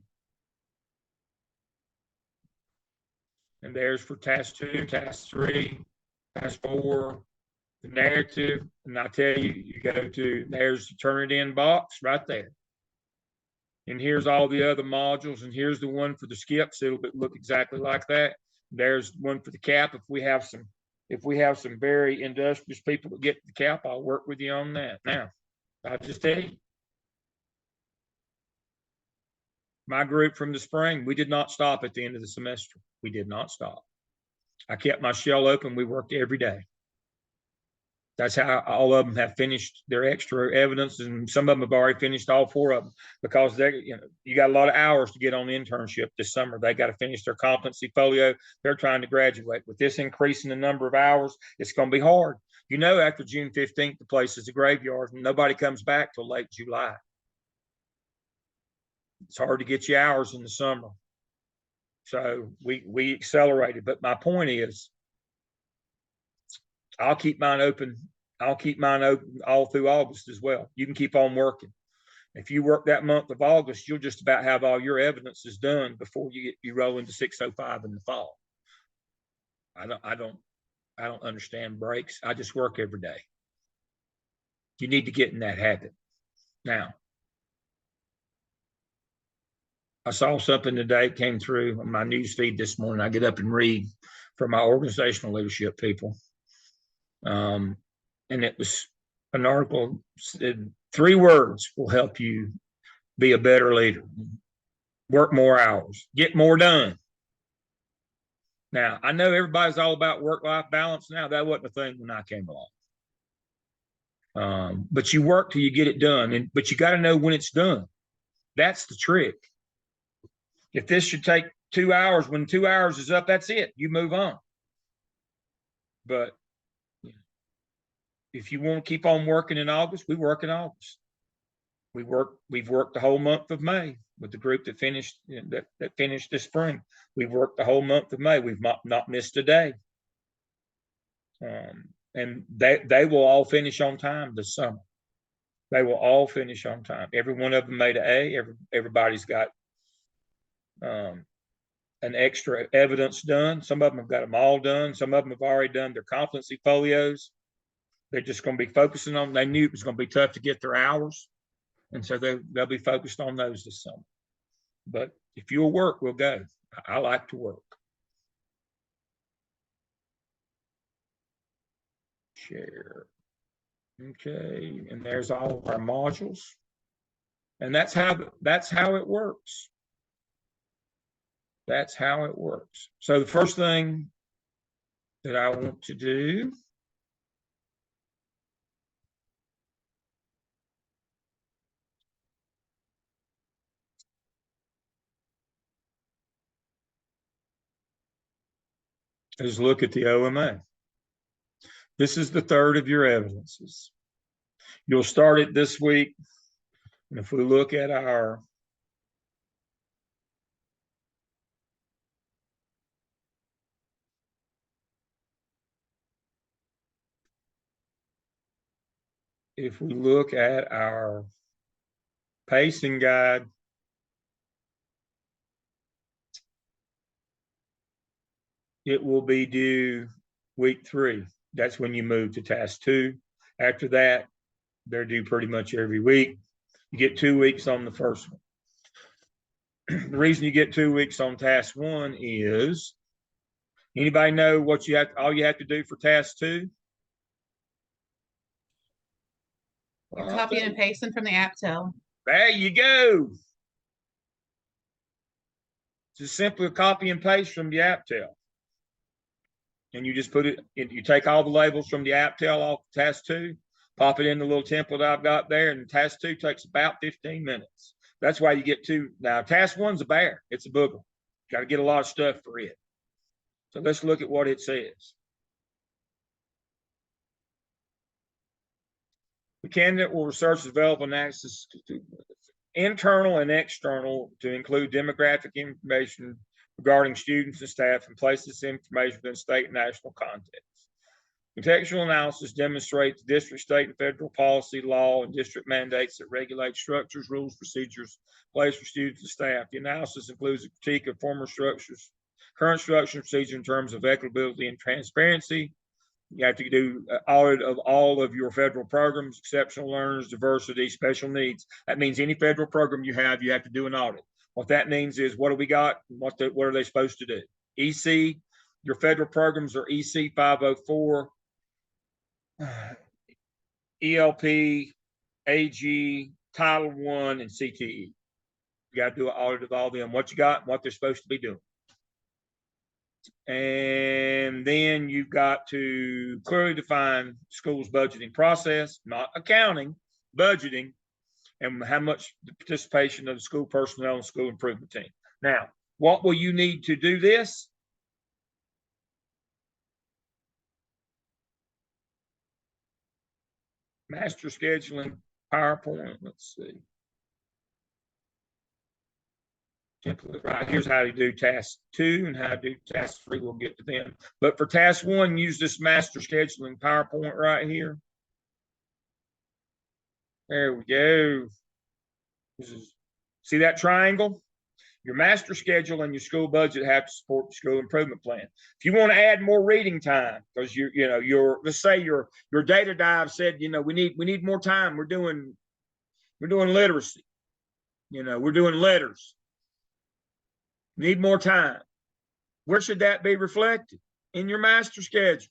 Speaker 1: And there's for task 2, task 3, task 4, the narrative. And I tell you, you go to, there's the turn it in box right there. And here's all the other modules. And here's the one for the skips. It'll look exactly like that. There's one for the cap. If we have some very industrious people that get the cap, I'll work with you on that. Now, I'll just tell you, my group from the spring, we did not stop at the end of the semester. We did not stop. I kept my shell open. We worked every day. That's how all of them have finished their extra evidence, and some of them have already finished all 4 of them because you got a lot of hours to get on the internship this summer. They got to finish their competency folio. They're trying to graduate. With this increase in the number of hours, it's going to be hard. After June 15th, the place is a graveyard and nobody comes back till late July. It's hard to get you hours in the summer. So we accelerated. But my point is, I'll keep mine open. I'll keep mine open all through August as well. You can keep on working. If you work that month of August, you'll just about have all your evidences done before you roll into 605 in the fall. I don't understand breaks. I just work every day. You need to get in that habit. Now, I saw something today came through on my news feed this morning. I get up and read from my organizational leadership people. And it was an article said 3 words will help you be a better leader. Work more hours, get more done. Now, I know everybody's all about work-life balance now. That wasn't a thing when I came along. But you work till you get it done, but you got to know when it's done. That's the trick. If this should take 2 hours. When 2 hours is up, that's it. You move on. But if you want to keep on working in August, we work in August. We've worked the whole month of May with the group that finished this spring. We've worked the whole month of May. We've not missed a day. And they will all finish on time this summer. They will all finish on time. Every one of them made an A. Everybody's got an extra evidence done. Some of them have got them all done. Some of them have already done their competency folios. They're just going to be focusing on. They knew it was going to be tough to get their hours, and so they'll be focused on those this summer. But if you'll work, we'll go. I like to work. Share. Okay, and there's all of our modules, and that's how it works. That's how it works. So the first thing that I want to do is look at the OMA. This is the third of your evidences. You'll start it this week. And if we look at our pacing guide, it will be due week 3. That's when you move to task 2. After that, they're due pretty much every week. You get 2 weeks on the first one. The reason you get 2 weeks on task 1 is, anybody know what all you have to do for task 2?
Speaker 4: You're copying and pasting from the AppTel.
Speaker 1: There you go. Just simply copy and paste from the AppTel. And you just put it in, you take all the labels from the AppTel off task 2, pop it in the little template I've got there, and task 2 takes about 15 minutes. That's why you get 2. Now, task 1's a bear. It's a booger. Got to get a lot of stuff for it. So let's look at what it says. The candidate will research, develop, and access to internal and external to include demographic information regarding students and staff, and place this information within state and national context. Contextual analysis demonstrates district, state, and federal policy, law, and district mandates that regulate structures, rules, procedures, place for students and staff. The analysis includes a critique of former structures, current structure and procedure in terms of equitability and transparency. You have to do an audit of all of your federal programs, exceptional learners, diversity, special needs. That means any federal program you have to do an audit. What that means is, what do we got? What are they supposed to do? EC, your federal programs are EC 504, ELP, AG, Title I, and CTE. You got to do an audit of all of them, what you got, and what they're supposed to be doing. And then you've got to clearly define schools' budgeting process, not accounting, budgeting, and how much the participation of the school personnel and school improvement team. Now, what will you need to do this? Master scheduling, PowerPoint, let's see. Right, here's how to do task 2 and how to do task 3. We'll get to them. But for task 1, use this master scheduling PowerPoint right here. There we go. See that triangle? Your master schedule and your school budget have to support the school improvement plan. If you want to add more reading time, because let's say your data dive said, we need more time. We're doing literacy. We're doing letters. Need more time. Where should that be reflected? In your master schedule.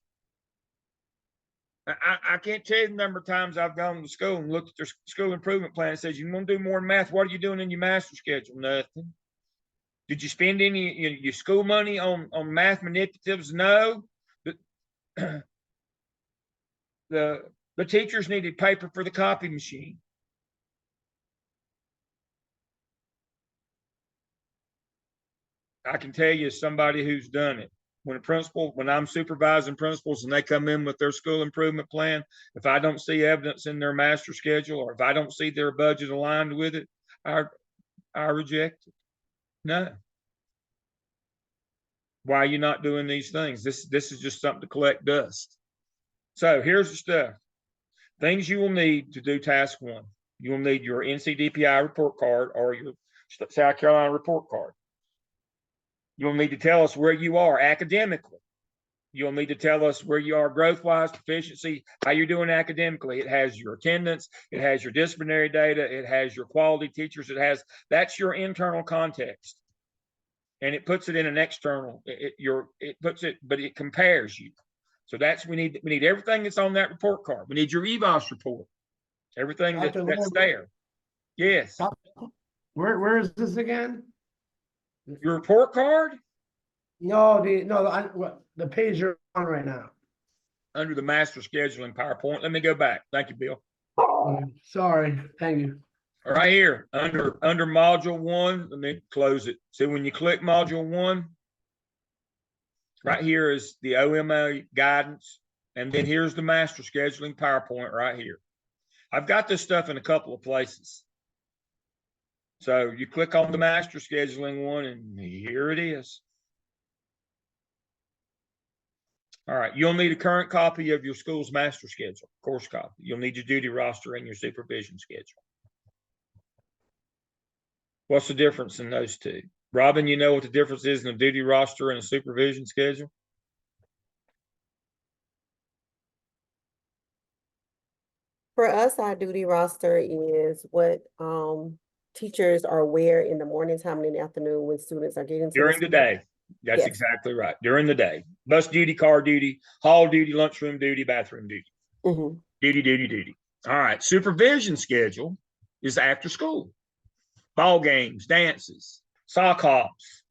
Speaker 1: I can't tell you the number of times I've gone to school and looked at their school improvement plan and says, you want to do more in math? What are you doing in your master schedule? Nothing. Did you spend any your school money on math manipulatives? No. The teachers needed paper for the copy machine. I can tell you somebody who's done it. When I'm supervising principals and they come in with their school improvement plan, if I don't see evidence in their master schedule, or if I don't see their budget aligned with it, I reject it. No. Why are you not doing these things? This is just something to collect dust. So here's the stuff. Things you will need to do task 1. You will need your NCDPI report card or your South Carolina report card. You'll need to tell us where you are academically. You'll need to tell us where you are growth-wise, proficiency, how you're doing academically. It has your attendance, it has your disciplinary data, it has your quality teachers, that's your internal context. And it puts it in an external, but it compares you. So we need everything that's on that report card. We need your EVOS report, everything that's there. Yes.
Speaker 5: Where is this again?
Speaker 1: Your report card?
Speaker 5: No, the page you're on right now.
Speaker 1: Under the master scheduling PowerPoint. Let me go back. Thank you, Bill.
Speaker 5: Sorry, thank you.
Speaker 1: Right here, under module 1, let me close it. So when you click module 1, right here is the OMA guidance. And then here's the master scheduling PowerPoint right here. I've got this stuff in a couple of places. So you click on the master scheduling one and here it is. All right, you'll need a current copy of your school's master schedule, course copy. You'll need your duty roster and your supervision schedule. What's the difference in those two? Robin, you know what the difference is in a duty roster and a supervision schedule?
Speaker 6: For us, our duty roster is what teachers are aware in the morning time and in the afternoon when students are getting to
Speaker 1: During the day. That's
Speaker 6: Yes.
Speaker 1: exactly right. During the day. Bus duty, car duty, hall duty, lunchroom duty, bathroom duty.
Speaker 6: Mhm.
Speaker 1: Duty. All right. Supervision schedule is after school. Ball games, dances, sock hops,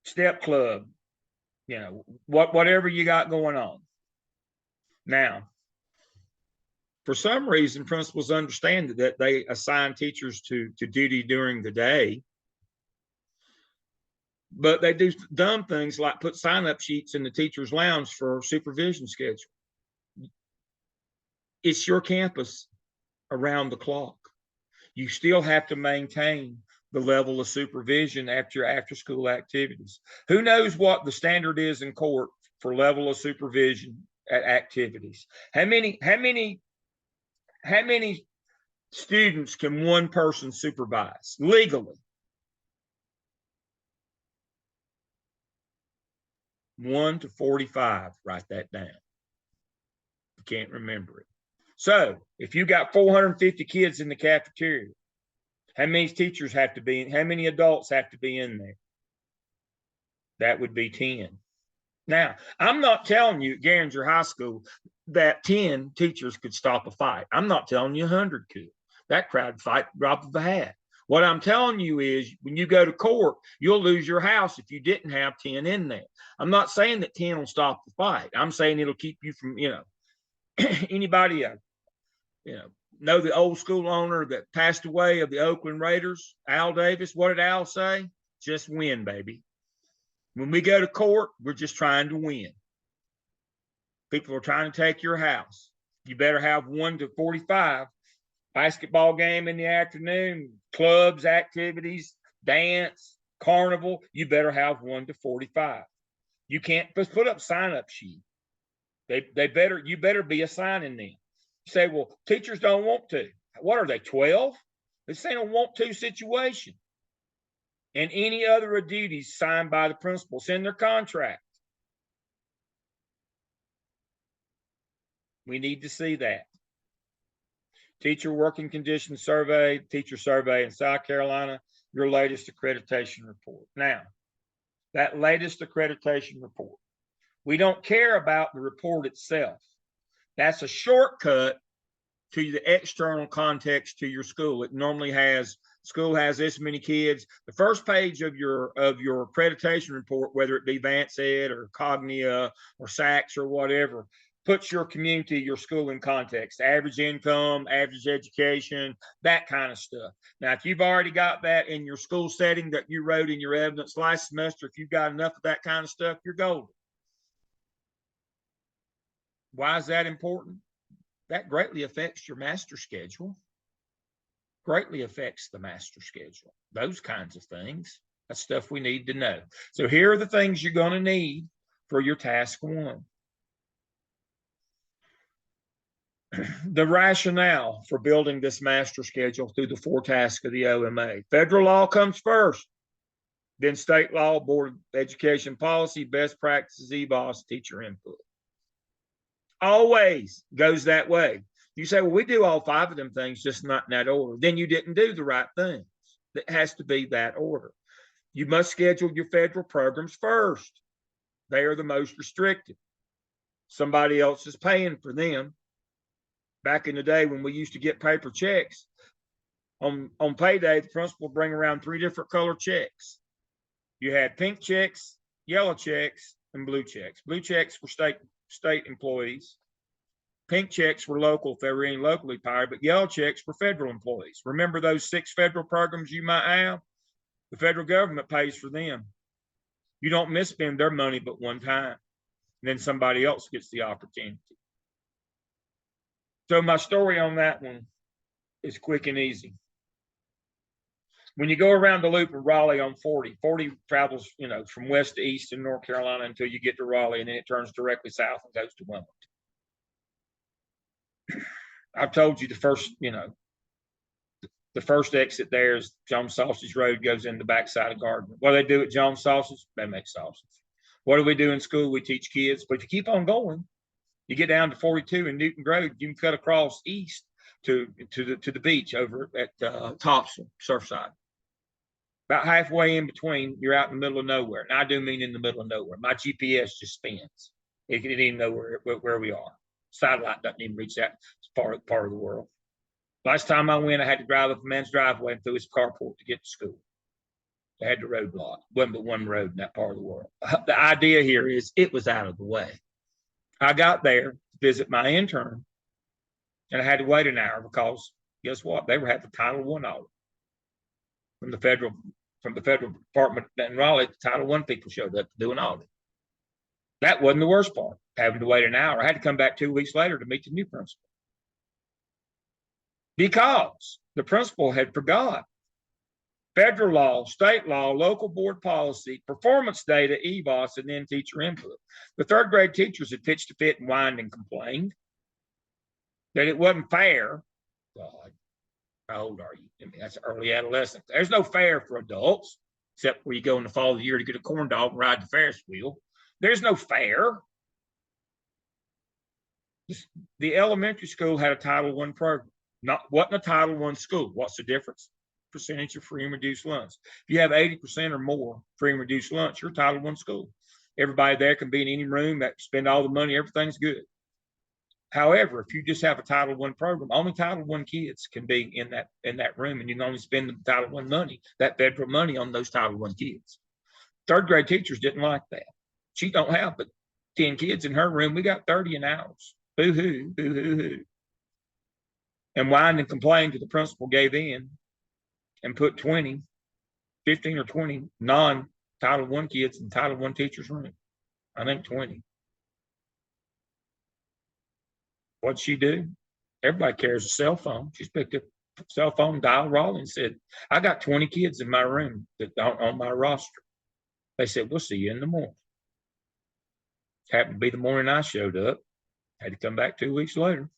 Speaker 1: step club, you know, whatever you got going on. Now, for some reason, principals understand that they assign teachers to duty during the day, but they do dumb things like put sign-up sheets in the teacher's lounge for supervision schedule. It's your campus around the clock. You still have to maintain the level of supervision after your after-school activities. Who knows what the standard is in court for level of supervision at activities? How many students can one person supervise legally? 1 to 45. Write that down. You can't remember it. So if you got 450 kids in the cafeteria, how many teachers have to be in? How many adults have to be in there? That would be 10. Now, I'm not telling you at Garinger High School that 10 teachers could stop a fight. I'm not telling you 100 could. That crowd fight drop of a hat. What I'm telling you is when you go to court, you'll lose your house if you didn't have 10 in there. I'm not saying that 10 will stop the fight. I'm saying it'll keep you from, anybody, know the old school owner that passed away of the Oakland Raiders, Al Davis. What did Al say? Just win, baby. When we go to court, we're just trying to win. People are trying to take your house. You better have 1 to 45. Basketball game in the afternoon, clubs, activities, dance, carnival. You better have 1 to 45. You can't just put up sign-up sheet. You better be assigning them. You say, well, teachers don't want to. What are they, 12? This ain't a want to situation. And any other duties signed by the principals in their contract. We need to see that. Teacher working conditions survey, teacher survey in South Carolina, your latest accreditation report. Now, that latest accreditation report, we don't care about the report itself. That's a shortcut to the external context to your school. It normally has, school has this many kids. The first page of your accreditation report, whether it be Vance Ed or Cognia or SACS or whatever, puts your community, your school in context, average income, average education, that kind of stuff. Now, if you've already got that in your school setting that you wrote in your evidence last semester, if you've got enough of that kind of stuff, you're golden. Why is that important? That greatly affects your master schedule. Greatly affects the master schedule. Those kinds of things. That's stuff we need to know. So here are the things you're going to need for your task 1. The rationale for building this master schedule through the 4 tasks of the OMA. Federal law comes first, then state law, board of education policy, best practices, EBOS, teacher input. Always goes that way. You say, well, we do all 5 of them things, just not in that order. Then you didn't do the right things. It has to be that order. You must schedule your federal programs first. They are the most restricted. Somebody else is paying for them. Back in the day when we used to get paper checks, on payday, the principal would bring around 3 different color checks. You had pink checks, yellow checks, and blue checks. Blue checks were state employees. Pink checks were local if they were any locally hired, but yellow checks were federal employees. Remember those 6 federal programs you might have? The federal government pays for them. You don't misspend their money but one time. And then somebody else gets the opportunity. So my story on that one is quick and easy. When you go around the loop of Raleigh on 40 travels, from west to east in North Carolina until you get to Raleigh, and then it turns directly south and goes to Wilmington. I've told you the first exit there is Jones Sausage Road, goes in the backside of Gardner. What do they do at Jones Sausage? They make sausage. What do we do in school? We teach kids, but if you keep on going, you get down to 42 in Newton Road, you can cut across east to the beach over at Topsail, Surfside. About halfway in between, you're out in the middle of nowhere. And I do mean in the middle of nowhere. My GPS just spins. It didn't even know where we are. Satellite doesn't even reach that part of the world. Last time I went, I had to drive up a man's driveway and through his carport to get to school. They had the road blocked. Wasn't but one road in that part of the world. The idea here is it was out of the way. I got there to visit my intern, and I had to wait an hour because guess what? They were having the Title I audit from the federal department in Raleigh. The Title I people showed up to do an audit. That wasn't the worst part. Having to wait an hour. I had to come back 2 weeks later to meet the new principal because the principal had forgot federal law, state law, local board policy, performance data, EBOS, and then teacher input. The 3rd grade teachers had pitched a fit and whined and complained that it wasn't fair. God, how old are you? I mean, that's early adolescence. There's no fair for adults, except where you go in the fall of the year to get a corn dog and ride the Ferris wheel. There's no fair. The elementary school had a Title I program. Wasn't a Title I school. What's the difference? Percentage of free and reduced lunch. If you have 80% or more free and reduced lunch, you're a Title I school. Everybody there can be in any room, that spend all the money, everything's good. However, if you just have a Title I program, only Title I kids can be in that room, and you can only spend the Title I money, that federal money, on those Title I kids. 3rd grade teachers didn't like that. She don't have but 10 kids in her room. We got 30 in ours. Boo-hoo, boo-hoo-hoo. And whined and complained to the principal, gave in, and put 15 or 20 non-Title I kids in Title I teachers' room. I think 20. What'd she do? Everybody carries a cell phone. She picked up a cell phone, dialed Raleigh, and said, I got 20 kids in my room that aren't on my roster. They said, we'll see you in the morning. Happened to be the morning I showed up. Had to come back 2 weeks later.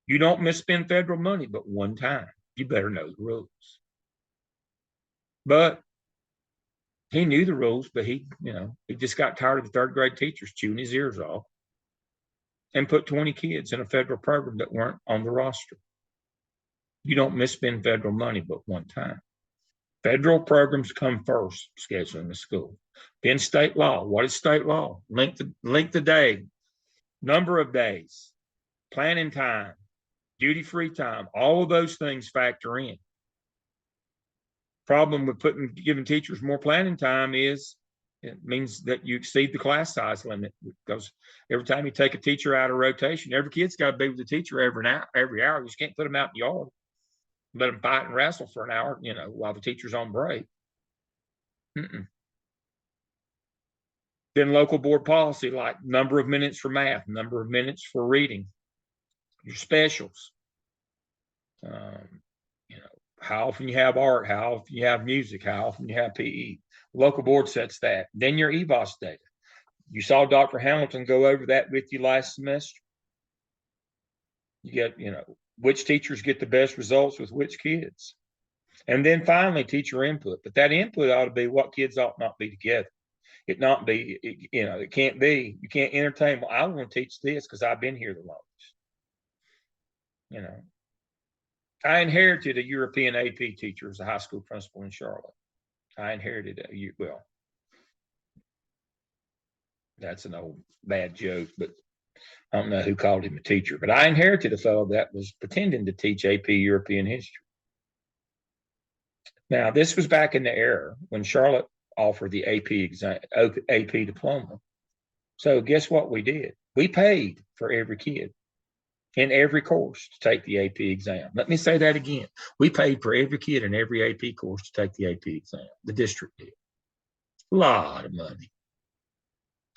Speaker 1: You don't misspend federal money but one time. You better know the rules. But he knew the rules, but he just got tired of the 3rd grade teachers chewing his ears off and put 20 kids in a federal program that weren't on the roster. You don't misspend federal money but one time. Federal programs come first, scheduling the school. Then state law. What is state law? Length of day, number of days, planning time, duty-free time. All of those things factor in. Problem with giving teachers more planning time is It means that you exceed the class size limit, because every time you take a teacher out of rotation, every kid's got to be with the teacher every hour. You just can't put them out in the yard, let them fight and wrestle for an hour, while the teacher's on break. Then local board policy, like number of minutes for math, number of minutes for reading, your specials. How often you have art, how often you have music, how often you have PE. Local board sets that. Then your EVOS data. You saw Dr. Hamilton go over that with you last semester. You get, which teachers get the best results with which kids. And then finally, teacher input. But that input ought to be what kids ought not be together. It not be, it can't be, you can't entertain. Well, I want to teach this because I've been here the longest. I inherited a European AP teacher as a high school principal in Charlotte. I inherited that's an old bad joke, but I don't know who called him a teacher, but I inherited a fellow that was pretending to teach AP European history. Now, this was back in the era when Charlotte offered the AP exam, AP diploma. So guess what we did? We paid for every kid in every course to take the AP exam. Let me say that again. We paid for every kid in every AP course to take the AP exam. The district did. A lot of money.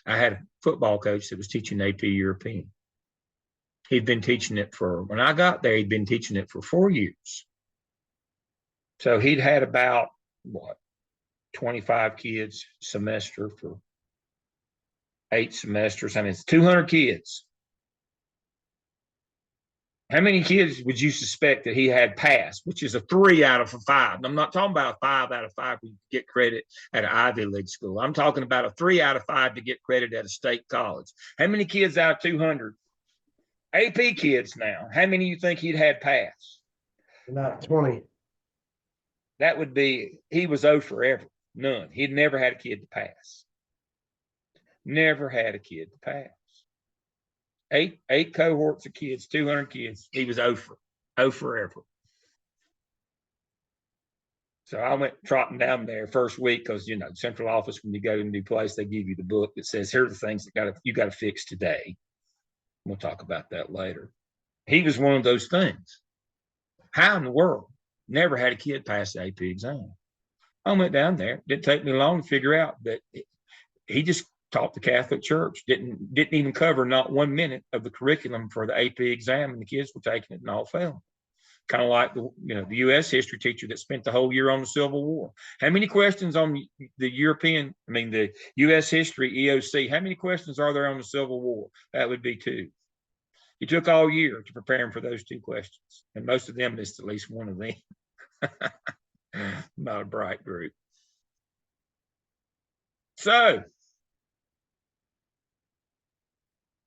Speaker 1: I had a football coach that was teaching AP European. He'd been teaching it when I got there, he'd been teaching it for 4 years. So he'd had about, 25 kids semester for 8 semesters. I mean, it's 200 kids. How many kids would you suspect that he had passed, which is a 3 out of 5? And I'm not talking about a 5 out of 5 where you get credit at an Ivy League school. I'm talking about a 3 out of 5 to get credit at a state college. How many kids out of 200? AP kids now. How many you think he'd had pass?
Speaker 5: About 20.
Speaker 1: That would be, he was 0 forever. None. He'd never had a kid to pass. Never had a kid to pass. Eight cohorts of kids, 200 kids. He was 0 forever. So I went trotting down there first week because, central office, when you go to a new place, they give you the book that says, here are the things that you got to fix today. We'll talk about that later. He was one of those things. How in the world? Never had a kid pass the AP exam. I went down there. Didn't take me long to figure out that he just taught the Catholic Church. Didn't even cover not 1 minute of the curriculum for the AP exam, and the kids were taking it and all failing. Kind of like the U.S. history teacher that spent the whole year on the Civil War. How many questions on the U.S. history EOC? How many questions are there on the Civil War? That would be 2. He took all year to prepare him for those 2 questions, and most of them missed at least one of them. Not a bright group. So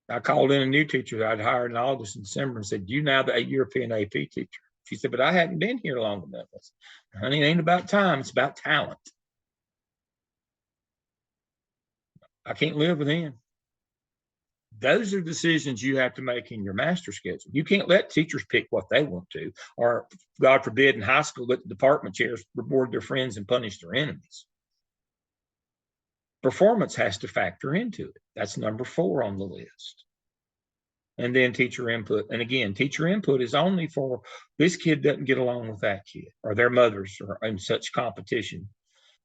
Speaker 1: I called in a new teacher that I'd hired in August and December and said, you now the European AP teacher? She said, but I hadn't been here long enough. I said, honey, it ain't about time. It's about talent. I can't live with him. Those are decisions you have to make in your master schedule. You can't let teachers pick what they want to, or God forbid in high school, let the department chairs reward their friends and punish their enemies. Performance has to factor into it. That's number 4 on the list. And then teacher input. And again, teacher input is only for this kid doesn't get along with that kid, or their mothers are in such competition.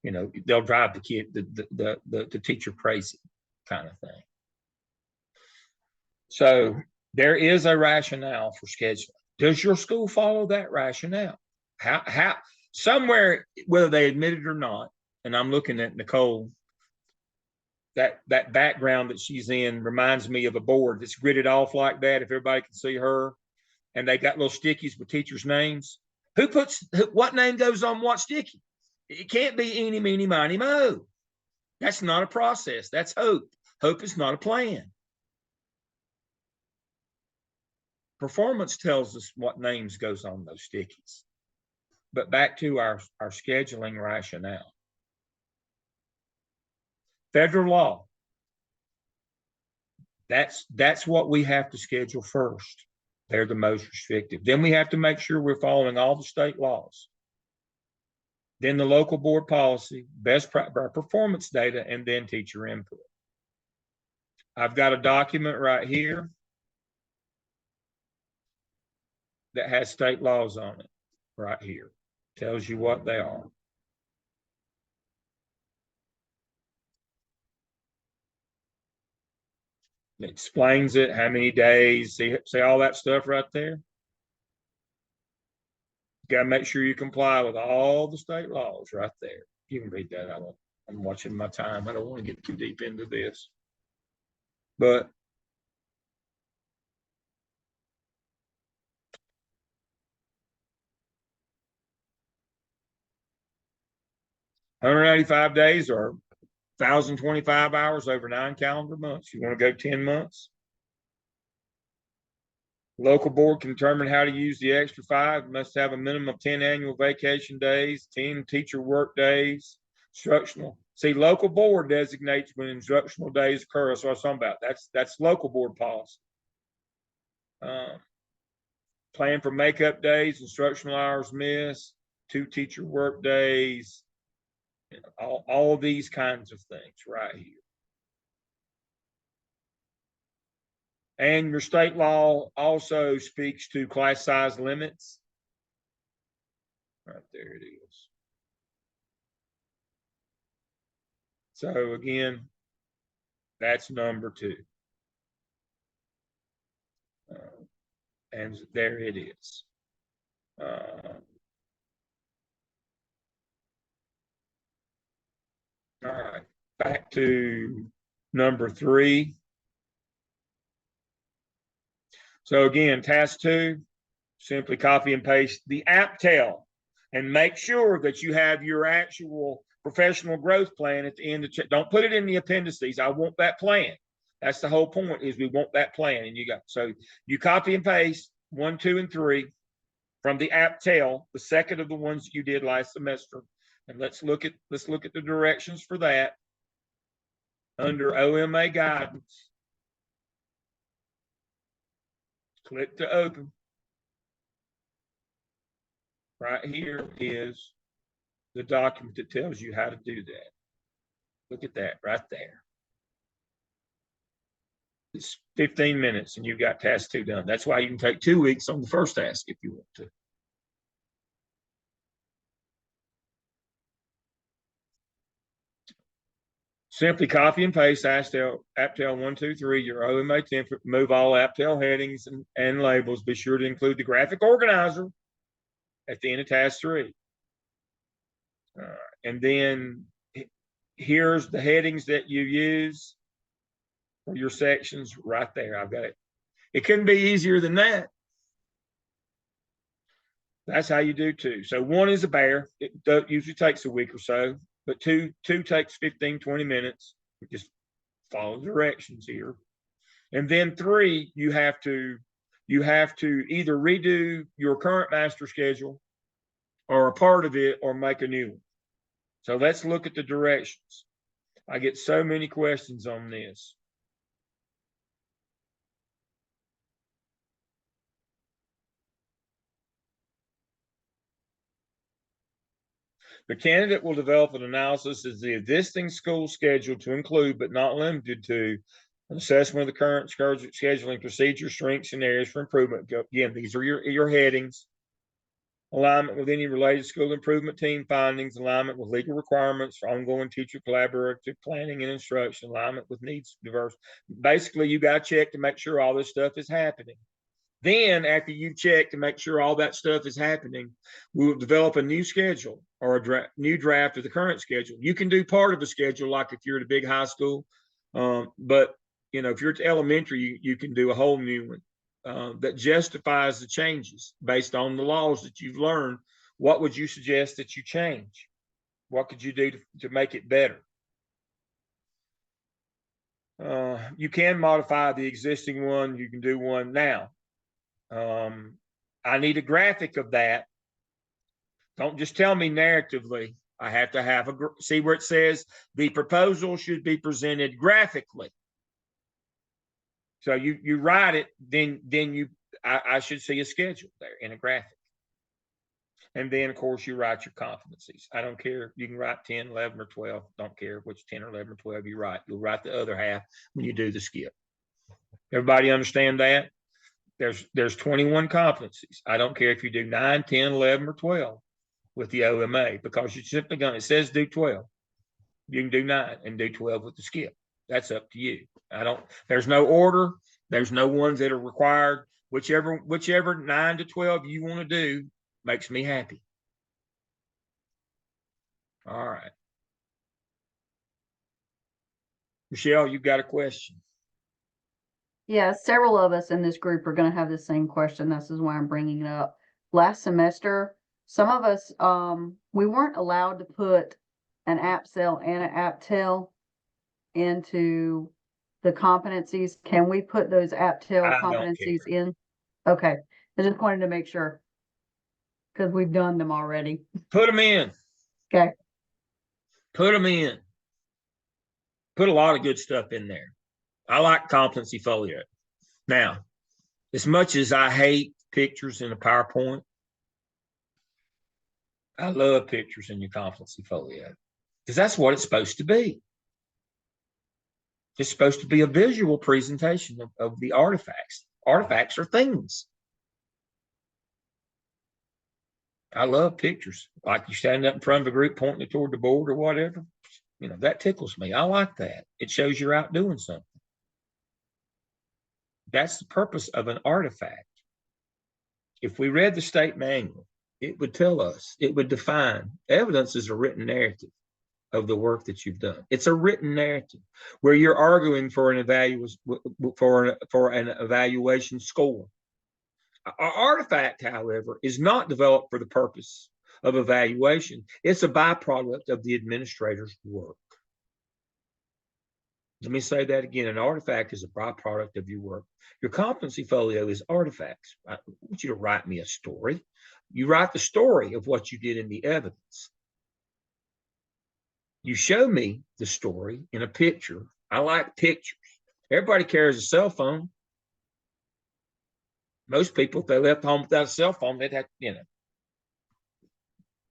Speaker 1: They'll drive the kid, the teacher crazy kind of thing. So there is a rationale for scheduling. Does your school follow that rationale? How somewhere, whether they admit it or not, and I'm looking at Nicole, that background that she's in reminds me of a board that's gridded off like that, if everybody can see her, and they got little stickies with teachers' names. What name goes on what sticky? It can't be eeny, meeny, miny, mo. That's not a process. That's hope. Hope is not a plan. Performance tells us what names goes on those stickies. But back to our scheduling rationale. Federal law. That's what we have to schedule first. They're the most restrictive. Then we have to make sure we're following all the state laws. then the local board policy, performance data, and then teacher input. I've got a document right here that has state laws on it, right here. Tells you what they are. It explains it, how many days, see all that stuff right there? You gotta make sure you comply with all the state laws right there. You can read that. I'm watching my time. I don't want to get too deep into this. But $185 or 1,025 hours over 9 calendar months. You want to go 10 months? Local board can determine how to use the extra 5. Must have a minimum of 10 annual vacation days, 10 teacher work days, instructional. See, local board designates when instructional days occur. That's what I was talking about. That's local board policy. Plan for makeup days, instructional hours missed, 2 teacher work days, all these kinds of things right here. And your state law also speaks to class size limits. Right there it is. So again, that's number 2. And there it is. All right, back to number 3. So again, task 2, simply copy and paste the APTEL and make sure that you have your actual professional growth plan at the end of don't put it in the appendices. I want that plan. That's the whole point, is we want that plan. And so you copy and paste 1, 2, and 3 from the APTEL, the second of the ones that you did last semester. And let's look at the directions for that under OMA guidance. Click to open. Right here is the document that tells you how to do that. Look at that right there. It's 15 minutes and you've got task 2 done. That's why you can take 2 weeks on the first task if you want to. Simply copy and paste APTEL 1, 2, 3, your OMA template, remove all APTEL headings and labels. Be sure to include the graphic organizer at the end of task 3. And then here's the headings that you use for your sections right there. I've got it. It couldn't be easier than that. That's how you do 2. So 1 is a bear. It usually takes a week or so, but 2 takes 15, 20 minutes. We just follow directions here. And then 3, you have to either redo your current master schedule or a part of it or make a new one. So let's look at the directions. I get so many questions on this. The candidate will develop an analysis of the existing school schedule to include, but not limited to, an assessment of the current scheduling procedure, strengths, and areas for improvement. Again, these are your headings. Alignment with any related school improvement team findings, alignment with legal requirements for ongoing teacher collaborative planning and instruction, alignment with needs diverse. Basically, you got to check to make sure all this stuff is happening. Then, after you check to make sure all that stuff is happening, we will develop a new schedule or a new draft of the current schedule. You can do part of the schedule, like if you're at a big high school, but if you're at elementary, you can do a whole new one that justifies the changes based on the laws that you've learned. What would you suggest that you change? What could you do to make it better? You can modify the existing one. You can do one now. I need a graphic of that. Don't just tell me narratively. I have to have see where it says the proposal should be presented graphically. So you write it, then I should see a schedule there in a graphic. And then, of course, you write your competencies. I don't care. You can write 10, 11, or 12. Don't care which 10 or 11 or 12 you write. You'll write the other half when you do the skip. Everybody understand that? There's 21 competencies. I don't care if you do 9, 10, 11, or 12 with the OMA, because you're simply going, it says do 12. You can do 9 and do 12 with the skip. That's up to you. There's no order. There's no ones that are required. Whichever 9 to 12 you want to do makes me happy. All right. Michelle, you've got a question.
Speaker 7: Yeah, several of us in this group are going to have the same question. This is why I'm bringing it up. Last semester, some of us, we weren't allowed to put an app cell and an app tell into the competencies. Can we put those app tell
Speaker 1: I don't
Speaker 7: competencies in? Okay, I just wanted to make sure, because we've done them already.
Speaker 1: Put them in.
Speaker 7: Okay.
Speaker 1: Put them in. Put a lot of good stuff in there. I like competency folio. Now, as much as I hate pictures in a PowerPoint, I love pictures in your competency folio, because that's what it's supposed to be. It's supposed to be a visual presentation of the artifacts. Artifacts are things. I love pictures. Like you standing up in front of a group pointing it toward the board or whatever. You know, that tickles me. I like that. It shows you're out doing something. That's the purpose of an artifact. If we read the state manual, it would tell us, it would define, evidence is a written narrative of the work that you've done. It's a written narrative where you're arguing for an evaluation score. An artifact, however, is not developed for the purpose of evaluation. It's a byproduct of the administrator's work. Let me say that again. An artifact is a byproduct of your work. Your competency folio is artifacts. I want you to write me a story. You write the story of what you did in the evidence. You show me the story in a picture. I like pictures. Everybody carries a cell phone. Most people, if they left home without a cell phone, they'd have,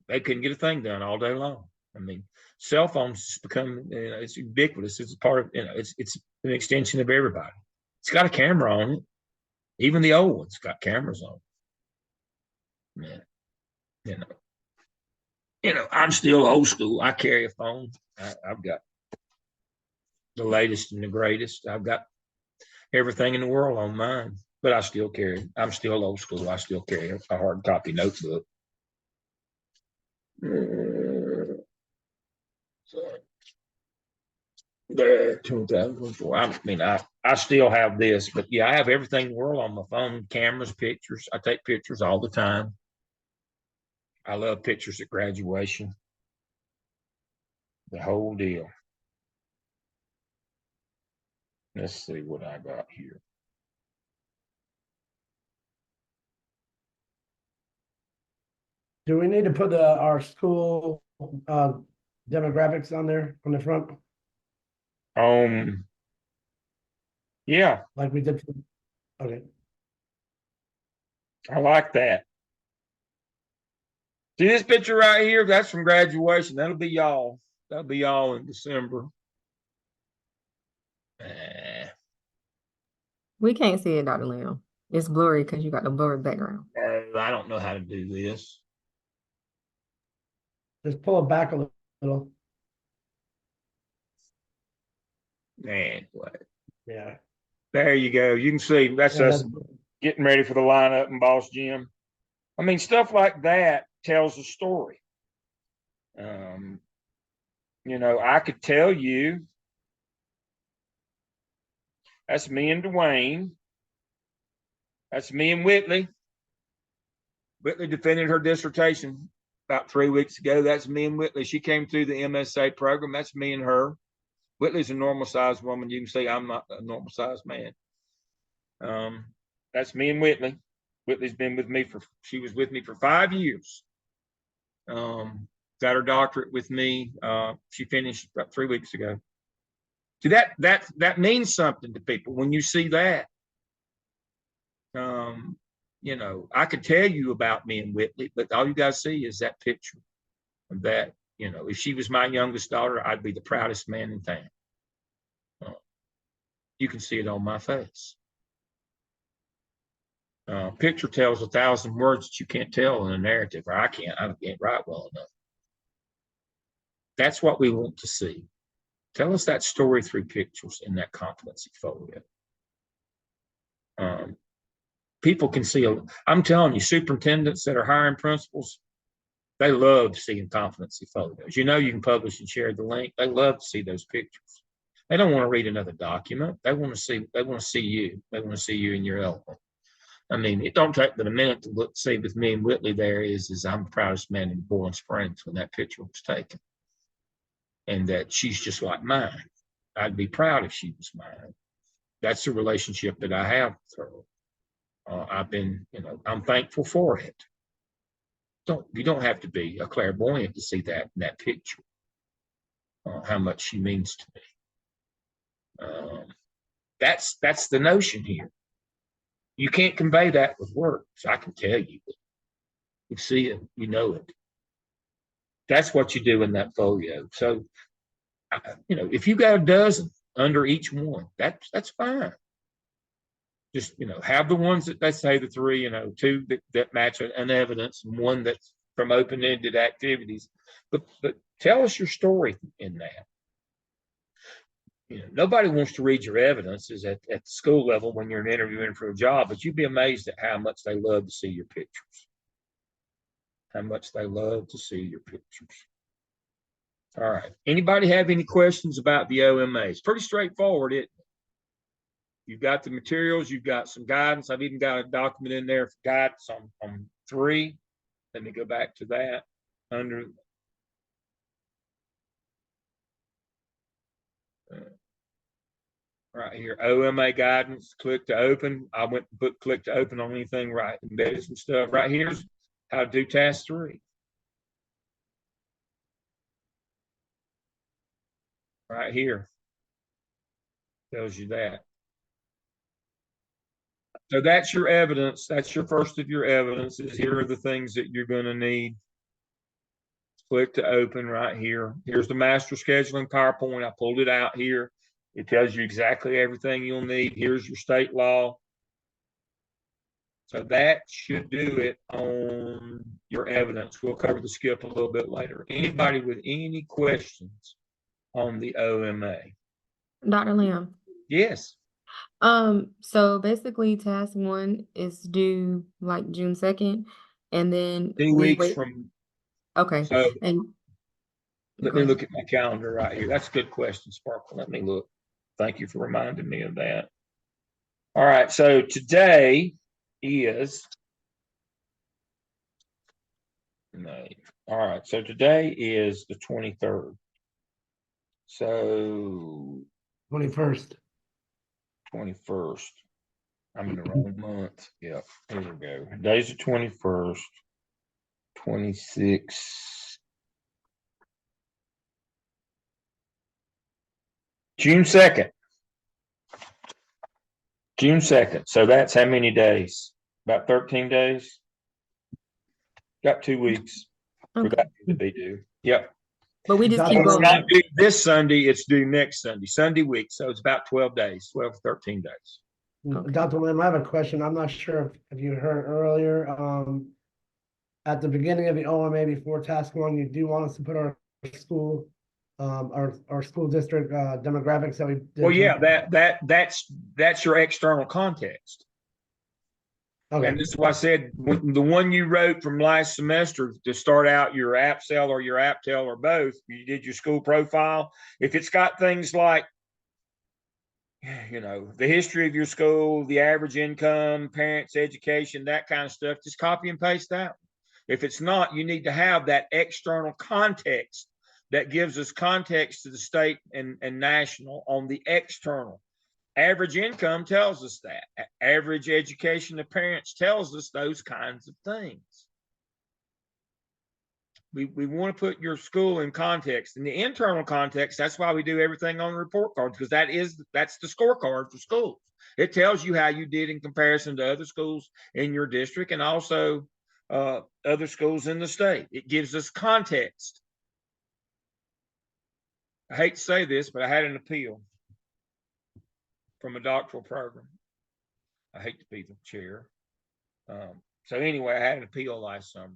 Speaker 1: they couldn't get a thing done all day long. I mean, cell phones become, it's ubiquitous. It's a part of, it's an extension of everybody. It's got a camera on it. Even the old ones got cameras on it. Man, I'm still old school. I carry a phone. I've got the latest and the greatest. I've got everything in the world on mine, but I still carry. I'm still old school. I still carry a hard copy notebook. There, 2024. I mean, I still have this, but yeah, I have everything in the world on my phone, cameras, pictures. I take pictures all the time. I love pictures at graduation. The whole deal. Let's see what I got here.
Speaker 5: Do we need to put our school demographics on there on the front,
Speaker 1: Yeah,
Speaker 5: like we did? Okay.
Speaker 1: I like that. See this picture right here? That's from graduation. That'll be y'all. That'll be y'all in December.
Speaker 3: We can't see it, Dr. Lim. It's blurry because you got the blurry background.
Speaker 1: I don't know how to do this.
Speaker 5: Just pull it back a little.
Speaker 1: Man, what?
Speaker 5: Yeah.
Speaker 1: There you go. You can see that's
Speaker 5: Yeah,
Speaker 1: us getting ready for the lineup in Boss Gym. I mean, stuff like that tells a story. I could tell you that's me and Dwayne. That's me and Whitley. Whitley defended her dissertation about 3 weeks ago. That's me and Whitley. She came through the MSA program. That's me and her. Whitley's a normal sized woman. You can see I'm not a normal sized man. That's me and Whitley. Whitley's been with me she was with me for 5 years. Got her doctorate with me. She finished about 3 weeks ago. See, that means something to people when you see that. you know, I could tell you about me and Whitley, but all you guys see is that picture of that. You know, if she was my youngest daughter, I'd be the proudest man in town. You can see it on my face. Picture tells 1,000 words that you can't tell in a narrative, or I can't write well enough. That's what we want to see. Tell us that story through pictures in that competency folio. People can see, I'm telling you, superintendents that are hiring principals, they love seeing competency photos. You know, you can publish and share the link. They love to see those pictures. They don't want to read another document. They want to see you. They want to see you in your element. I mean, it don't take but a minute to look, see with me and Whitley there is I'm the proudest man in Boiling Springs when that picture was taken. And that she's just like mine. I'd be proud if she was mine. That's the relationship that I have with her. I've been, you know, I'm thankful for it. You don't have to be a clairvoyant to see that in that picture. How much she means to me. That's the notion here. You can't convey that with words. I can tell you. You see it, you know it. That's what you do in that folio. So, you know, if you got a dozen under each one, that's fine. Just, you know, have the ones that they say the three, you know, two that match an evidence, and one that's from open-ended activities. But tell us your story in that. You know, nobody wants to read your evidences at the school level when you're interviewing for a job, but you'd be amazed at how much they love to see your pictures. How much they love to see your pictures. All right. Anybody have any questions about the OMA? It's pretty straightforward, isn't it? You've got the materials, you've got some guidance. I've even got a document in there for guidance on 3. Let me go back to that. Under right here, OMA guidance, click to open. I went and put click to open on anything, right? Embedded some stuff. Right here's how to do task 3. Right here tells you that. So that's your evidence. That's your first of your evidences. Here are the things that you're going to need. Click to open right here. Here's the master scheduling PowerPoint. I pulled it out here. It tells you exactly everything you'll need. Here's your state law. So that should do it on your evidence. We'll cover the skip a little bit later. Anybody with any questions on the OMA?
Speaker 3: Dr. Lamb.
Speaker 1: Yes.
Speaker 3: So basically task 1 is due like June 2nd, and then
Speaker 1: 2
Speaker 3: we
Speaker 1: weeks
Speaker 3: wait.
Speaker 1: from.
Speaker 3: Okay.
Speaker 1: So
Speaker 3: And
Speaker 1: let
Speaker 3: go
Speaker 1: me
Speaker 3: ahead.
Speaker 1: look at my calendar right here. That's a good question, Sparkle. Let me look. Thank you for reminding me of that. All right. So today is May. All right. So today is the 23rd. So
Speaker 5: 21st.
Speaker 1: 21st. I'm in the wrong month. Yep. Here we go. Today's the 21st. 26. June 2nd. June 2nd. So that's how many days? About 13 days. Got 2 weeks for
Speaker 3: Okay.
Speaker 1: that to be due. Yep.
Speaker 3: But we just
Speaker 5: Dr.
Speaker 3: keep
Speaker 1: It's
Speaker 5: Lamb,
Speaker 3: going.
Speaker 1: not due this Sunday, it's due next Sunday week. So it's about 12 days, 12 to 13 days.
Speaker 3: Okay.
Speaker 5: Dr. Lamb, I have a question. I'm not sure if you heard earlier, at the beginning of the OMA before task 1, you do want us to put our school, our school district, demographics that we did.
Speaker 1: Well, yeah, that's your external context. And
Speaker 5: Okay,
Speaker 1: this is why I said the one you wrote from last semester to start out your AppSell or your AppTel or both, you did your school profile. If it's got things like, you know, the history of your school, the average income, parents' education, that kind of stuff, just copy and paste that. If it's not, you need to have that external context that gives us context to the state and national on the external. Average income tells us that. Average education of parents tells us those kinds of things. we want to put your school in context. In the internal context, that's why we do everything on the report cards, because that's the scorecard for schools. It tells you how you did in comparison to other schools in your district and also other schools in the state. It gives us context. I hate to say this, but I had an appeal from a doctoral program. I hate to be the chair. So anyway, I had an appeal last summer.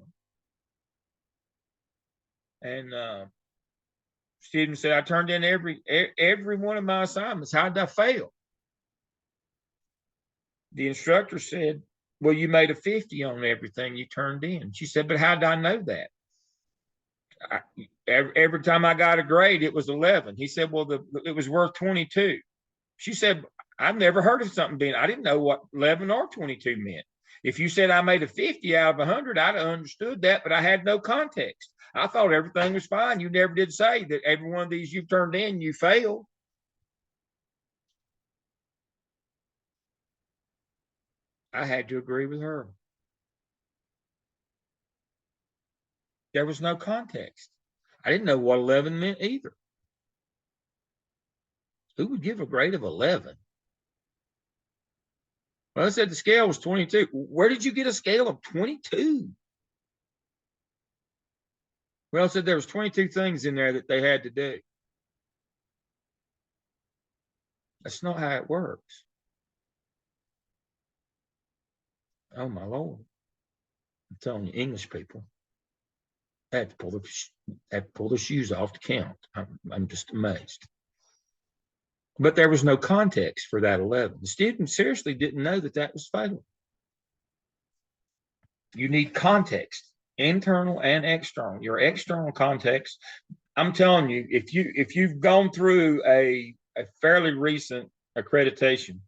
Speaker 1: And student said, I turned in every one of my assignments. How did I fail? The instructor said, well, you made a 50 on everything you turned in. She said, but how did I know that? Every time I got a grade, it was 11. He said, well, it was worth 22. She said, I've never heard of something being, I didn't know what 11 or 22 meant. If you said I made a 50 out of 100, I'd have understood that, but I had no context. I thought everything was fine. You never did say that every one of these you've turned in, you failed. I had to agree with her. There was no context. I didn't know what 11 meant either. Who would give a grade of 11? Well, I said the scale was 22. Where did you get a scale of 22? Well, I said there was 22 things in there that they had to do. That's not how it works. Oh my Lord. I'm telling you, English people had to pull their shoes off to count. I'm just amazed. But there was no context for that 11. The student seriously didn't know that was failing. You need context, internal and external. Your external context, I'm telling you, if you've gone through a fairly recent accreditation,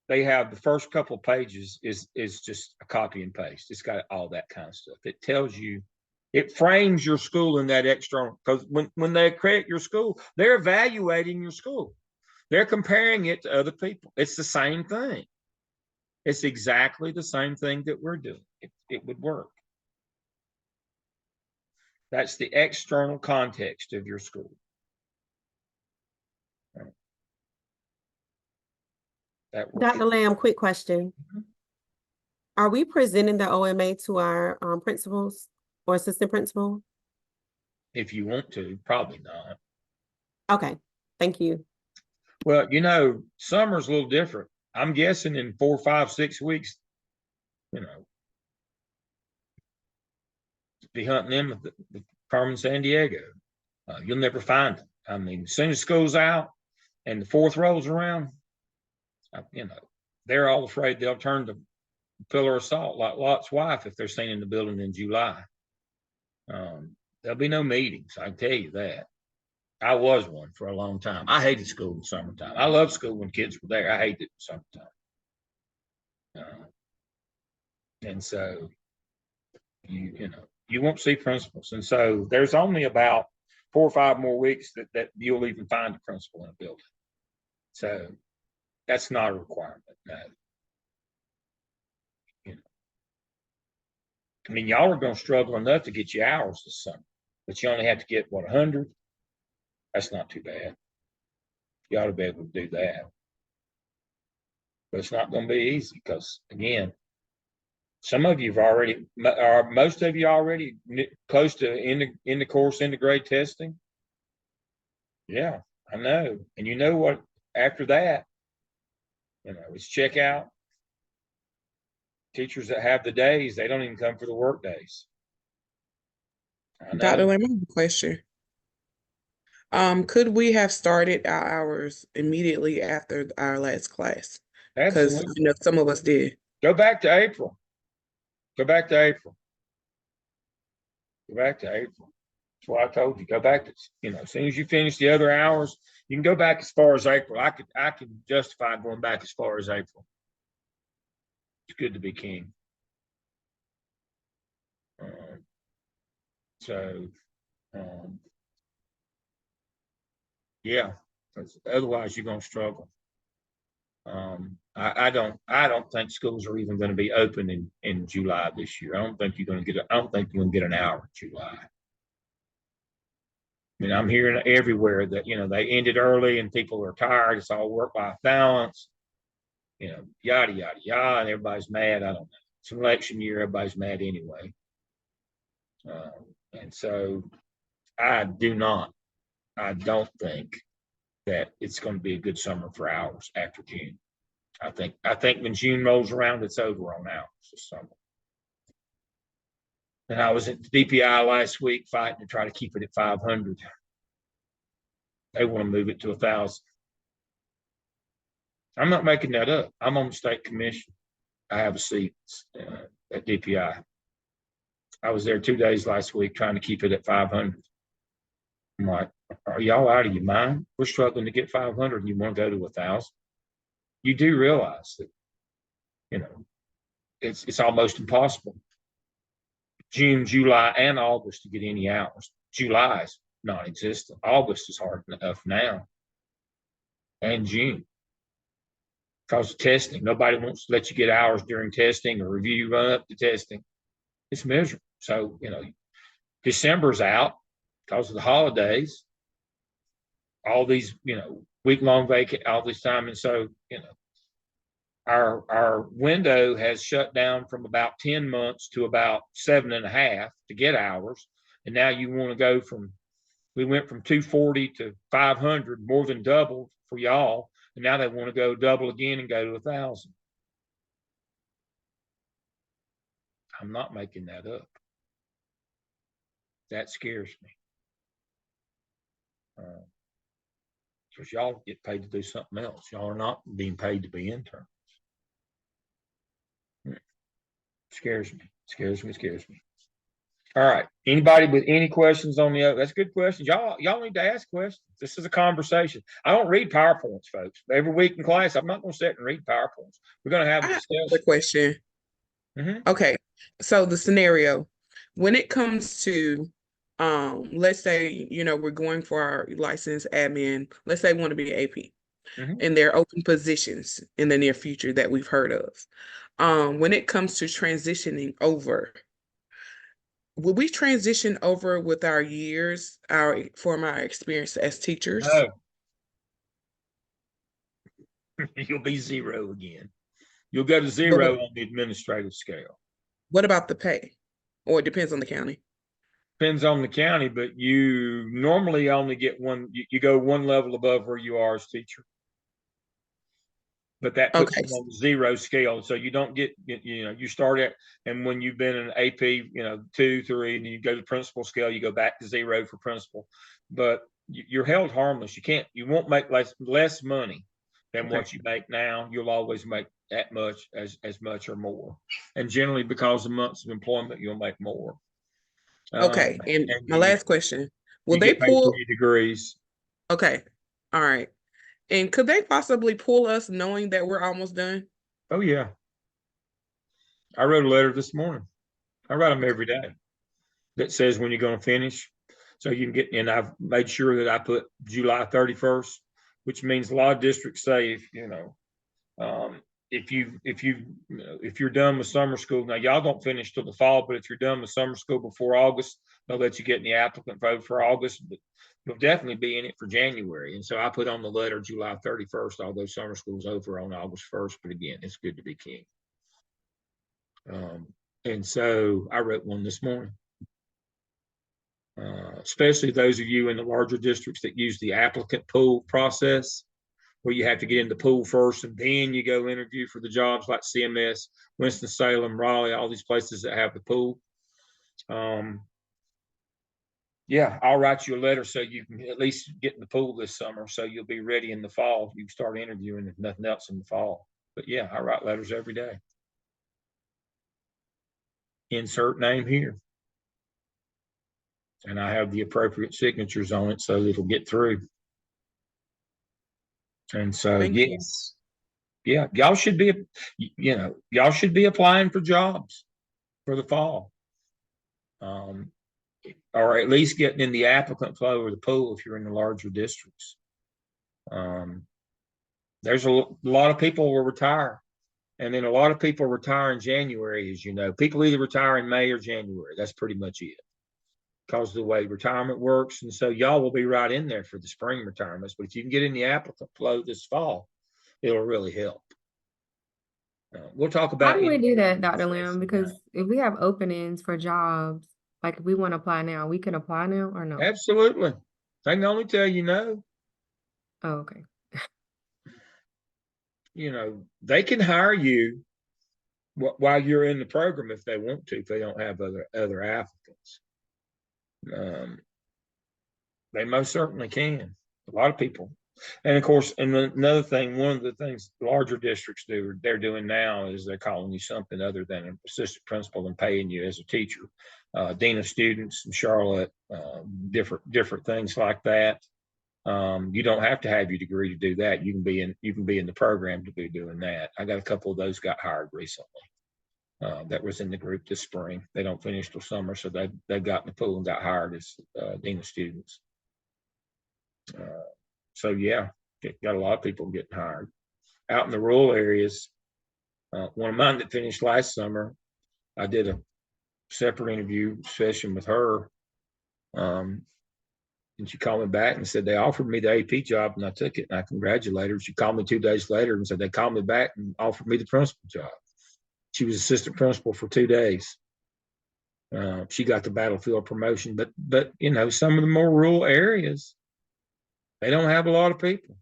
Speaker 1: they have the first couple of pages is just a copy and paste. It's got all that kind of stuff. It tells you, it frames your school in that external, because when they accredit your school, they're evaluating your school. They're comparing it to other people. It's the same thing. It's exactly the same thing that we're doing. It would work. That's the external context of your school. That works.
Speaker 6: Dr. Lamb, quick question. Are we presenting the OMA to our principals or assistant principal?
Speaker 1: If you want to, probably not.
Speaker 6: Okay, thank you.
Speaker 1: Well, summer's a little different. I'm guessing in 4, 5, 6 weeks, be hunting them with the Carmen San Diego. You'll never find them. I mean, as soon as school's out and the 4th rolls around, they're all afraid they'll turn to pillar of salt like Lot's wife if they're seen in the building in July. There'll be no meetings, I can tell you that. I was one for a long time. I hated school in the summertime. I loved school when kids were there. I hated it in the summertime. And so you won't see principals. And so there's only about 4 or 5 more weeks that you'll even find a principal in a building. So that's not a requirement, no. I mean, y'all are going to struggle enough to get your hours this summer, but you only have to get, 100? That's not too bad. You ought to be able to do that. But it's not going to be easy because, again, some of you have already, or most of you already close to in the course, in the grade testing. Yeah, I know. And you know what? After that, it's check out. Teachers that have the days, they don't even come for the work days.
Speaker 8: Dr. Lamb, I have a question. Could we have started our hours immediately after our last class? Because
Speaker 1: Absolutely.
Speaker 8: some of us did.
Speaker 1: Go back to April. Go back to April. Go back to April. That's what I told you. Go back to, as soon as you finish the other hours, you can go back as far as April. I could justify going back as far as April. It's good to be king. Yeah, otherwise you're going to struggle. I don't think schools are even going to be open in July this year. I don't think you're going to get an hour in July. mean, I'm hearing everywhere that, they ended early and people are tired. It's all work-life balance, yada, yada, yada, and everybody's mad. I don't know. It's an election year. Everybody's mad anyway. And so I don't think that it's going to be a good summer for hours after June. I think when June rolls around, it's over on hours this summer. And I was at the DPI last week fighting to try to keep it at 500. They want to move it to 1,000. I'm not making that up. I'm on the state commission. I have a seat at DPI. I was there 2 days last week trying to keep it at 500. I'm like, are y'all out of your mind? We're struggling to get 500 and you want to go to 1,000? You do realize that, it's almost impossible. June, July, and August to get any hours. July is non-existent. August is hard enough now. And June. Because of testing. Nobody wants to let you get hours during testing or review run up to testing. It's miserable. So, December's out because of the holidays. All these, week-long vacant all this time. And so, our window has shut down from about 10 months to about 7.5 to get hours. And now you want to go we went from 240 to 500, more than double for y'all. And now they want to go double again and go to 1,000. I'm not making that up. That scares me. Because y'all get paid to do something else. Y'all are not being paid to be interns. Scares me. All right. Anybody with any questions on the other? That's good questions. Y'all need to ask questions. This is a conversation. I don't read PowerPoints, folks. Every week in class, I'm not going to sit and read PowerPoints. We're going to have a discussion.
Speaker 8: Question. Okay. So the scenario, when it comes to, let's say, we're going for our licensed admin, let's say we want to be an AP. And there are open positions in the near future that we've heard of. When it comes to transitioning over, will we transition over with our years, from our experience as teachers?
Speaker 1: No. You'll be zero again. You'll go to zero on the administrative scale.
Speaker 8: What about the pay? Or it depends on the county?
Speaker 1: Depends on the county, but you normally only get one, you go one level above where you are as teacher. But that puts you on the zero scale. So you don't get, you start at, and when you've been an AP, 2, 3, and you go to principal scale, you go back to zero for principal. But you're held harmless. You won't make less money than what you make now. You'll always make that much, as much or more. And generally, because of months of employment, you'll make more.
Speaker 8: Okay. And my last question, will
Speaker 1: you
Speaker 8: they
Speaker 1: get paid
Speaker 8: pull
Speaker 1: for your degrees?
Speaker 8: Okay. All right. And could they possibly pull us knowing that we're almost done?
Speaker 1: Oh, yeah. I wrote a letter this morning. I write them every day that says when you're going to finish. So you can get, and I've made sure that I put July 31st, which means a lot of districts say, if you're done with summer school, now y'all don't finish till the fall, but if you're done with summer school before August, they'll let you get in the applicant vote for August, but you'll definitely be in it for January. And so I put on the letter July 31st, although summer school's over on August 1st, but again, it's good to be king. And so I wrote one this morning. Especially those of you in the larger districts that use the applicant pool process, where you have to get in the pool first and then you go interview for the jobs like CMS, Winston-Salem, Raleigh, all these places that have the pool. Yeah, I'll write you a letter so you can at least get in the pool this summer, so you'll be ready in the fall. You can start interviewing if nothing else in the fall. But yeah, I write letters every day. Insert name here. And I have the appropriate signatures on it so it'll get through. And so, yes, yeah, y'all should be, y'all should be applying for jobs for the fall. Or at least getting in the applicant flow or the pool if you're in the larger districts. There's a lot of people will retire. And then a lot of people retire in January, as you know. People either retire in May or January. That's pretty much it. because of the way retirement works. And so y'all will be right in there for the spring retirements. But if you can get in the applicant flow this fall, it'll really help. We'll talk
Speaker 3: How
Speaker 1: about
Speaker 3: do we do that,
Speaker 1: individual
Speaker 3: Dr. Lim?
Speaker 1: session
Speaker 3: Because
Speaker 1: now.
Speaker 3: if we have openings for jobs, like if we want to apply now, we can apply now or no?
Speaker 1: Absolutely. I can only tell you no.
Speaker 3: Oh, okay.
Speaker 1: You know, they can hire you while you're in the program if they want to, if they don't have other applicants. They most certainly can. A lot of people. And of course, and another thing, one of the things larger districts do, they're doing now is they're calling you something other than an assistant principal and paying you as a teacher. Dean of students in Charlotte, different things like that. You don't have to have your degree to do that. You can be in the program to be doing that. I got a couple of those got hired recently. That was in the group this spring. They don't finish till summer, so they got in the pool and got hired as dean of students. So yeah, got a lot of people getting hired out in the rural areas. One of mine that finished last summer, I did a separate interview session with her. And she called me back and said they offered me the AP job and I took it and I congratulated her. She called me 2 days later and said they called me back and offered me the principal job. She was assistant principal for 2 days. She got the battlefield promotion, but you know, some of the more rural areas, they don't have a lot of people.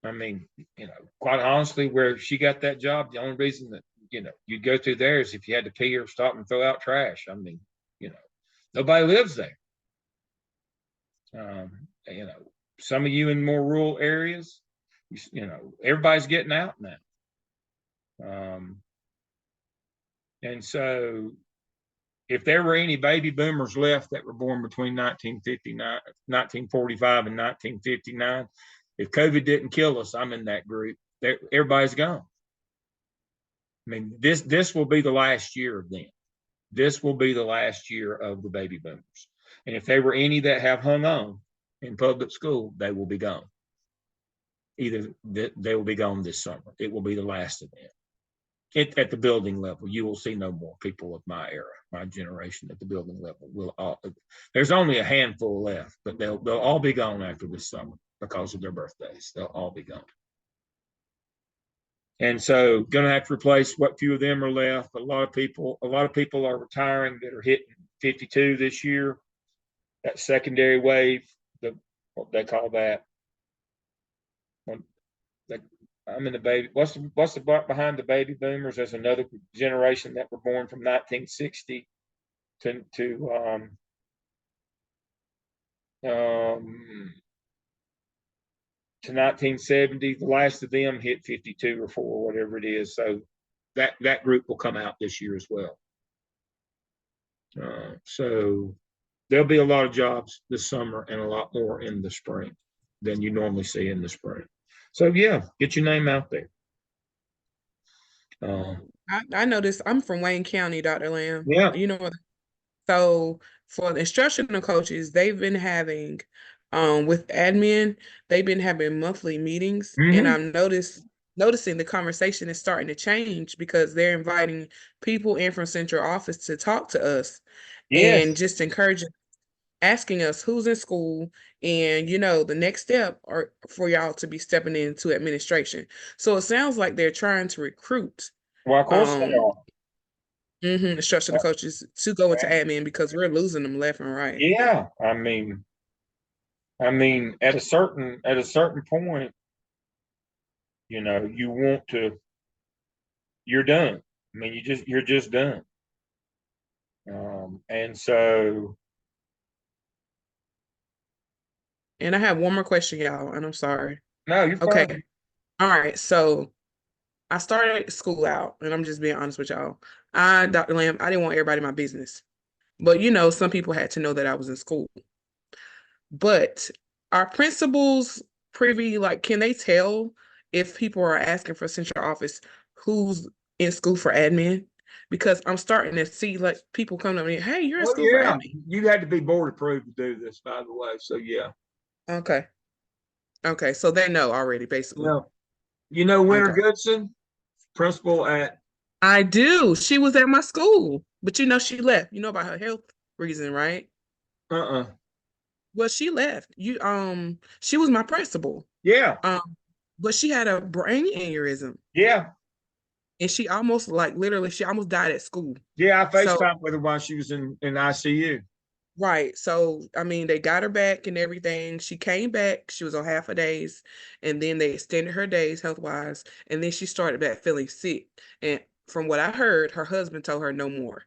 Speaker 1: I mean, you know, quite honestly, where she got that job, the only reason that, you know, you'd go through there is if you had to pee or stop and throw out trash. I mean, you know, nobody lives there. You know, some of you in more rural areas, you know, everybody's getting out now. And so if there were any baby boomers left that were born between 1945 and 1959, if COVID didn't kill us, I'm in that group. Everybody's gone. I mean, this will be the last year of them. This will be the last year of the baby boomers. And if there were any that have hung on in public school, they will be gone. Either they will be gone this summer. It will be the last of them. At the building level, you will see no more people of my era, my generation at the building level. There's only a handful left, but they'll all be gone after this summer because of their birthdays. They'll all be gone. And so going to have to replace what few of them are left. A lot of people are retiring that are hitting 52 this year. That secondary wave, what they call that. I'm in the baby. What's the behind the baby boomers? There's another generation that were born from 1960 to 1970. The last of them hit 52 or 4, whatever it is. So that group will come out this year as well. So there'll be a lot of jobs this summer and a lot more in the spring than you normally see in the spring. So yeah, get your name out there.
Speaker 8: I noticed I'm from Wayne County, Dr. Lamb.
Speaker 1: Yeah.
Speaker 8: You know what? So for the instructional coaches, they've been having, with admin, they've been having monthly meetings, and I'm noticing the conversation is starting to change because they're inviting people in from central office to talk to us and just encouraging, asking us who's in school and, you know, the next step are for y'all to be stepping into administration. So it sounds like they're trying to recruit.
Speaker 1: Well, of course they are.
Speaker 8: Instructional coaches to go into admin because we're losing them left and right.
Speaker 1: Yeah, I mean, at a certain point, you know, you're done. I mean, you're just done. And so.
Speaker 8: And I have one more question, y'all, and I'm sorry.
Speaker 1: No, you're
Speaker 8: okay.
Speaker 1: fine.
Speaker 8: All right. So I started school out, and I'm just being honest with y'all. Dr. Lamb, I didn't want everybody in my business. But, you know, some people had to know that I was in school. But are principals privy, like, can they tell if people are asking for central office who's in school for admin? Because I'm starting to see, like, people come to me, hey, you're in school for admin.
Speaker 1: You had to be board approved to do this, by the way. So, yeah.
Speaker 8: Okay. Okay. So they know already, basically.
Speaker 1: Yeah. You know Winter Goodson, principal at.
Speaker 8: I do. She was at my school, but you know, she left. You know about her health reason, right?
Speaker 1: Uh-uh.
Speaker 8: Well, she left. She was my principal.
Speaker 1: Yeah.
Speaker 8: But she had a brain aneurysm.
Speaker 1: Yeah.
Speaker 8: And she almost literally, she almost died at school.
Speaker 1: Yeah. I
Speaker 8: So,
Speaker 1: FaceTimed with her while she was in ICU.
Speaker 8: right. So, I mean, they got her back and everything. She came back. She was on half a days. And then they extended her days health-wise. And then she started back feeling sick. And from what I heard, her husband told her no more.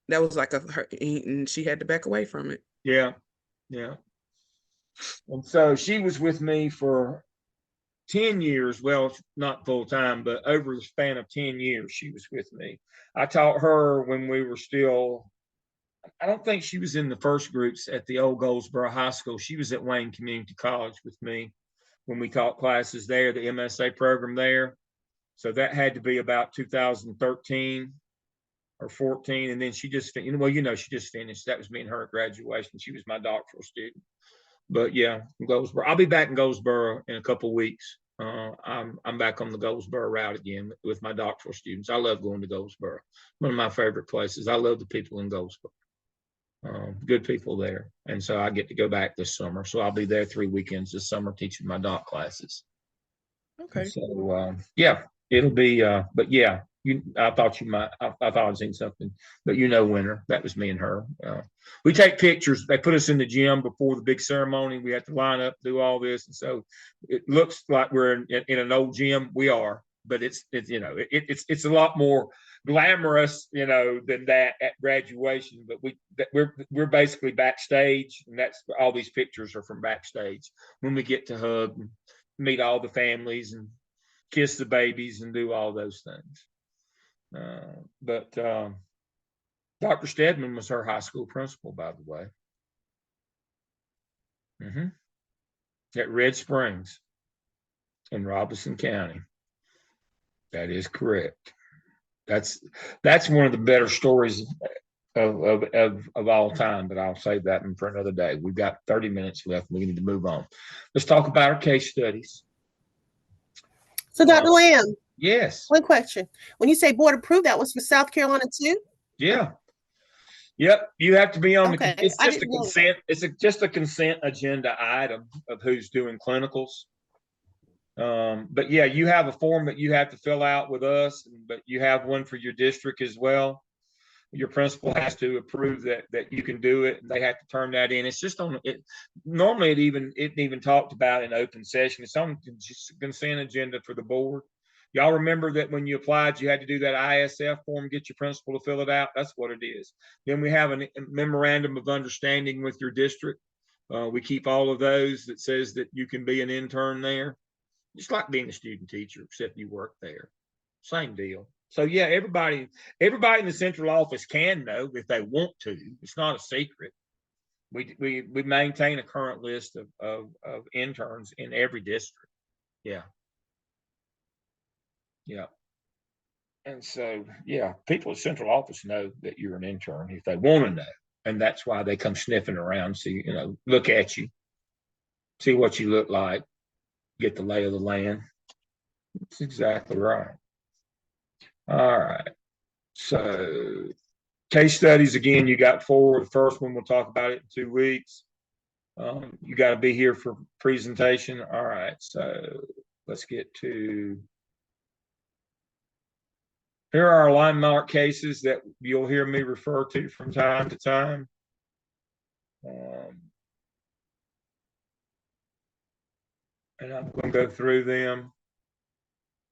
Speaker 8: That was and she had to back away from it.
Speaker 1: Yeah. Yeah. And so she was with me for 10 years. Well, not full time, but over the span of 10 years, she was with me. I taught her when we were still, I don't think she was in the first groups at the old Goldsboro High School. She was at Wayne Community College with me when we taught classes there, the MSA program there. So that had to be about 2013 or 14. And then she just, she just finished. That was me and her at graduation. She was my doctoral student. But yeah, Goldsboro. I'll be back in Goldsboro in a couple of weeks. I'm back on the Goldsboro route again with my doctoral students. I love going to Goldsboro. One of my favorite places. I love the people in Goldsboro. Good people there. And so I get to go back this summer. So I'll be there 3 weekends this summer teaching my doc classes.
Speaker 8: Okay.
Speaker 1: So yeah, it'll be but yeah, I thought you might I thought I'd seen something, but Winter, that was me and her. We take pictures. They put us in the gym before the big ceremony. We have to line up, do all this, and so it looks like we're in an old gym. We are, but it's a lot more glamorous than that at graduation. But we're basically backstage, and that's all these pictures are from backstage when we get to hug and meet all the families and kiss the babies and do all those things. But Dr. Stedman was her high school principal, by the way. At Red Springs in Robeson County. That is correct. That's one of the better stories of all time, but I'll save that one for another day. We've got 30 minutes left. We need to move on. Let's talk about our case studies.
Speaker 9: So, Dr. Lamb,
Speaker 1: yes.
Speaker 9: One question. When you say board approved, that was for South Carolina too?
Speaker 1: Yeah. Yep. You have to be on
Speaker 9: Okay.
Speaker 1: it's just a consent. It's just a consent agenda item of who's doing clinicals. But yeah, you have a form that you have to fill out with us, but you have one for your district as well. Your principal has to approve that you can do it, and they have to turn that in. It's just on it. Normally, it even talked about in open session. It's on just a consent agenda for the board. Y'all remember that when you applied, you had to do that ISF form, get your principal to fill it out. That's what it is. Then we have a memorandum of understanding with your district. We keep all of those that says that you can be an intern there, just like being a student teacher, except you work there. Same deal. So yeah, everybody in the central office can know if they want to. It's not a secret. We maintain a current list of interns in every district. Yeah. Yeah. And so yeah, people at central office know that you're an intern if they want to know. And that's why they come sniffing around, see, look at you, see what you look like, get the lay of the land. That's exactly right. All right. So case studies, again, you got 4. The first one, we'll talk about it in 2 weeks. You got to be here for presentation. All right. So let's get to, here are our landmark cases that you'll hear me refer to from time to time. And I'm going to go through them.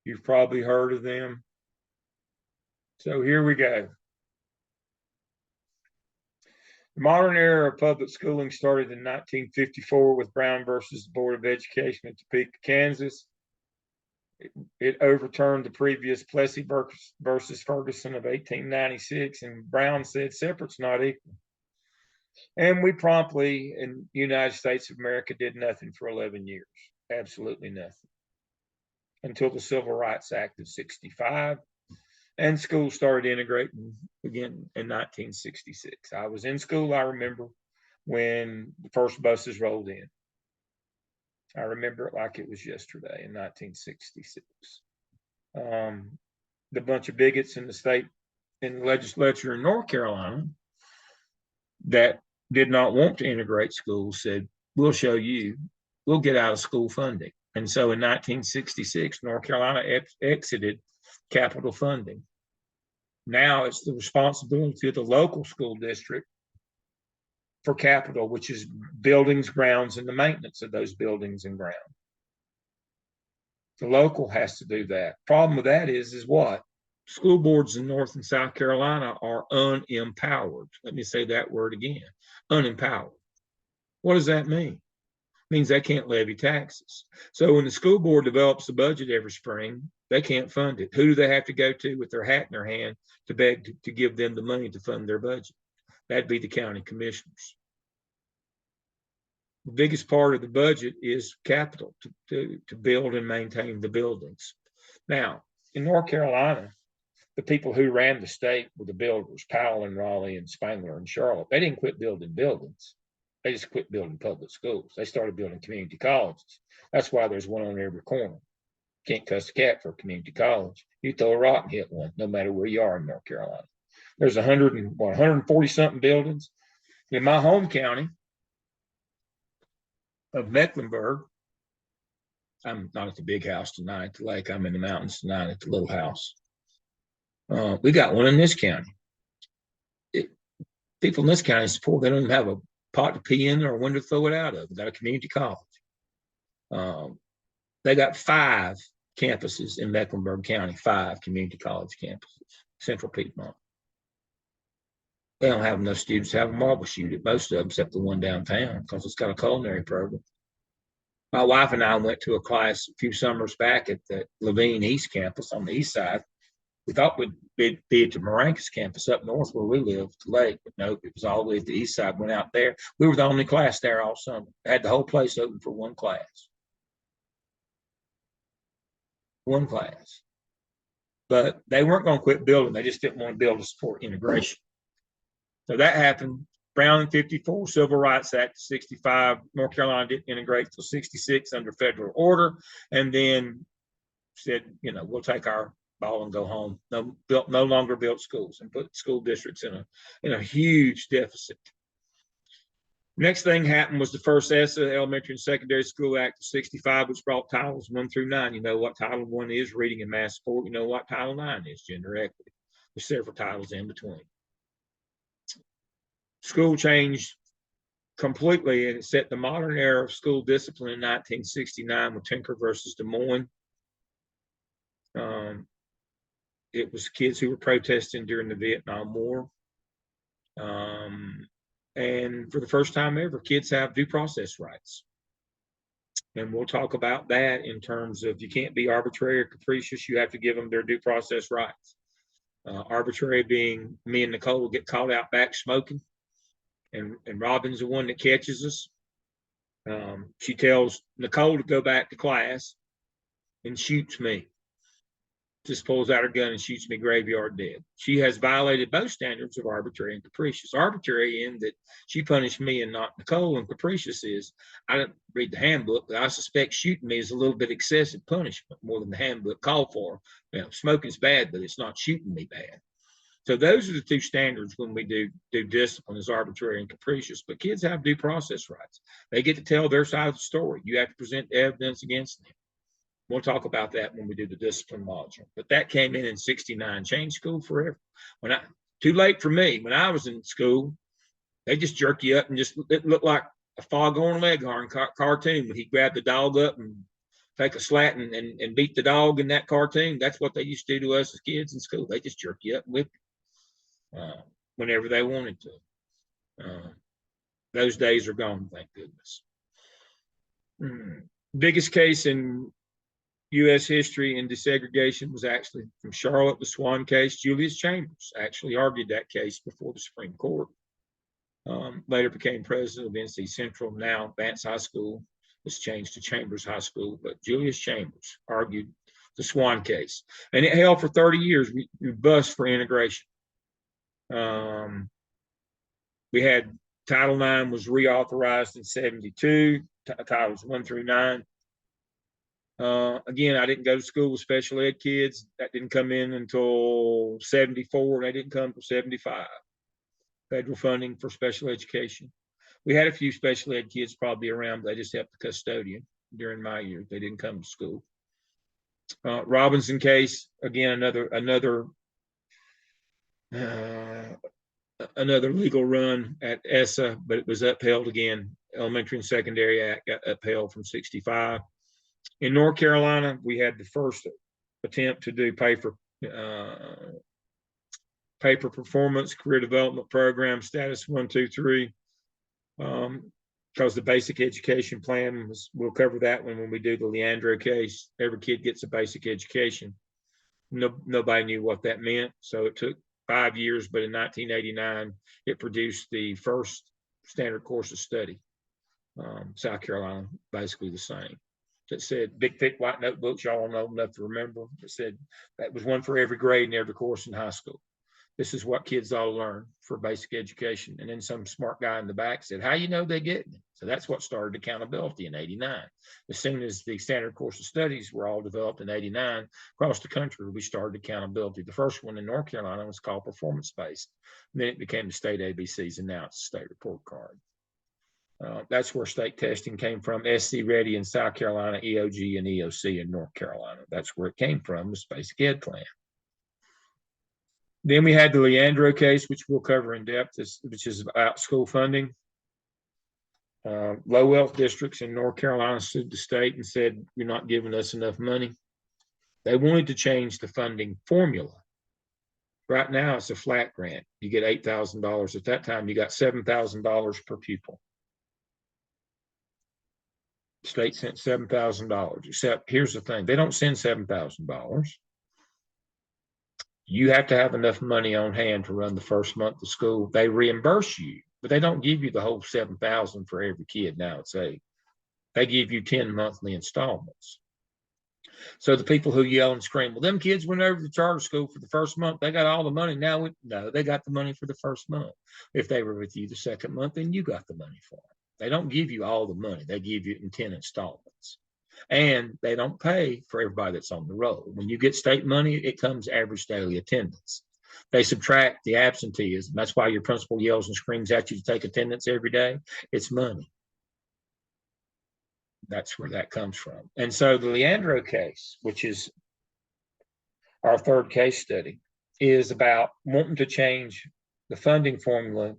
Speaker 1: You've probably heard of them. So here we go. The modern era of public schooling started in 1954 with Brown versus the Board of Education of Topeka, Kansas. It overturned the previous Plessy versus Ferguson of 1896, and Brown said separate's not equal. And we promptly, in the United States of America, did nothing for 11 years. Absolutely nothing. Until the Civil Rights Act of 65. And school started integrating again in 1966. I was in school, I remember, when the first buses rolled in. I remember it like it was yesterday in 1966. The bunch of bigots in the state, in the legislature in North Carolina that did not want to integrate schools said, we'll show you, we'll get out of school funding. And so in 1966, North Carolina exited capital funding. Now it's the responsibility of the local school district for capital, which is buildings, grounds, and the maintenance of those buildings and grounds. The local has to do that. Problem with that is what? School boards in North and South Carolina are unempowered. Let me say that word again, unempowered. What does that mean? It means they can't levy taxes. So when the school board develops a budget every spring, they can't fund it. Who do they have to go to with their hat in their hand to beg to give them the money to fund their budget? That'd be the county commissioners. The biggest part of the budget is capital to build and maintain the buildings. Now, in North Carolina, the people who ran the state were the builders, Powell and Raleigh and Spangler and Charlotte. They didn't quit building buildings. They just quit building public schools. They started building community colleges. That's why there's one on every corner. Can't cuss a cat for a community college. You throw a rock and hit one, no matter where you are in North Carolina. There's 140 something buildings. In my home county of Mecklenburg, I'm not at the big house tonight, at the lake. I'm in the mountains tonight at the little house. We got one in this county. People in this county is poor. They don't even have a pot to pee in or a window to throw it out of. They got a community college. They got 5 campuses in Mecklenburg County, 5 community college campuses, Central Piedmont. They don't have enough students to have a marble shoot at most of them, except the one downtown, because it's got a culinary program. My wife and I went to a class a few summers back at the Levine East campus on the east side. We thought we'd be at the Maracas campus up north where we live, the lake, but no, it was all the way at the east side, went out there. We were the only class there all summer. Had the whole place open for one class. One class. But they weren't going to quit building. They just didn't want to build to support integration. So that happened. Brown in 54, Civil Rights Act 65. North Carolina didn't integrate until 66 under federal order, and then said, you know, we'll take our ball and go home. No longer built schools and put school districts in a huge deficit. Next thing happened was the first ESSA, Elementary and Secondary School Act of 65, which brought titles 1 through 9. You know what Title 1 is, reading and math support. You know what Title 9 is, gender equity. There's several titles in between. School changed completely, and it set the modern era of school discipline in 1969 with Tinker versus Des Moines. It was kids who were protesting during the Vietnam War. And for the first time ever, kids have due process rights. And we'll talk about that in terms of you can't be arbitrary or capricious. You have to give them their due process rights. Arbitrary being me and Nicole will get caught out back smoking. And Robin's the one that catches us. She tells Nicole to go back to class and shoots me. Just pulls out her gun and shoots me graveyard dead. She has violated both standards of arbitrary and capricious. Arbitrary in that she punished me and not Nicole, and capricious is, I didn't read the handbook, but I suspect shooting me is a little bit excessive punishment, more than the handbook called for. You know, smoking's bad, but it's not shooting me bad. So those are the 2 standards when we do discipline, is arbitrary and capricious. But kids have due process rights. They get to tell their side of the story. You have to present evidence against them. We'll talk about that when we do the discipline module. But that came in 69, changed school forever. Too late for me. When I was in school, they just jerk you up and it looked like a Foghorn Leghorn cartoon when he grabbed the dog up and take a slat and beat the dog in that cartoon. That's what they used to do to us as kids in school. They just jerk you up and whip you whenever they wanted to. Those days are gone, thank goodness. Biggest case in U.S. history in desegregation was actually from Charlotte, the Swan case. Julius Chambers actually argued that case before the Supreme Court. Later became president of NC Central. Now Vance High School was changed to Chambers High School, but Julius Chambers argued the Swan case, and it held for 30 years. We bust for integration. We had Title IX was reauthorized in 72. Titles 1 through 9. Again, I didn't go to school with special ed kids. That didn't come in until 74. They didn't come until 75. Federal funding for special education. We had a few special ed kids probably around, but they just helped the custodian during my year. They didn't come to school. Robinson case, again, another legal run at ESSA, but it was upheld again. Elementary and Secondary Act got upheld from 65. In North Carolina, we had the first attempt to do paper performance, career development program, status 1, 2, 3. Because the basic education plan we'll cover that one when we do the Leandro case. Every kid gets a basic education. Nobody knew what that meant. So it took 5 years, but in 1989, it produced the first standard course of study. South Carolina, basically the same. It said big, thick white notebooks. Y'all don't know enough to remember. It said that was one for every grade and every course in high school. This is what kids all learn for basic education. And then some smart guy in the back said, how you know they get it? So that's what started accountability in 89. As soon as the standard course of studies were all developed in 89, across the country, we started accountability. The first one in North Carolina was called performance-based. Then it became the state ABCs, and now it's a state report card. That's where state testing came from. SC Ready in South Carolina, EOG and EOC in North Carolina. That's where it came from, this basic ed plan. Then we had the Leandro case, which we'll cover in depth, which is about school funding. Low wealth districts in North Carolina sued the state and said, you're not giving us enough money. They wanted to change the funding formula. Right now, it's a flat grant. You get $8,000. At that time, you got $7,000 per pupil. State sent $7,000, except here's the thing. They don't send $7,000. You have to have enough money on hand to run the first month of school. They reimburse you, but they don't give you the whole $7,000 for every kid. Now it's 8. They give you 10 monthly installments. So the people who yell and scream, well, them kids went over to charter school for the first month. They got all the money. No, they got the money for the first month. If they were with you the second month, then you got the money for them. They don't give you all the money. They give you it in 10 installments. And they don't pay for everybody that's on the roll. When you get state money, it comes average daily attendance. They subtract the absenteeism. That's why your principal yells and screams at you to take attendance every day. It's money. That's where that comes from. And so the Leandro case, which is our third case study, is about wanting to change the funding formula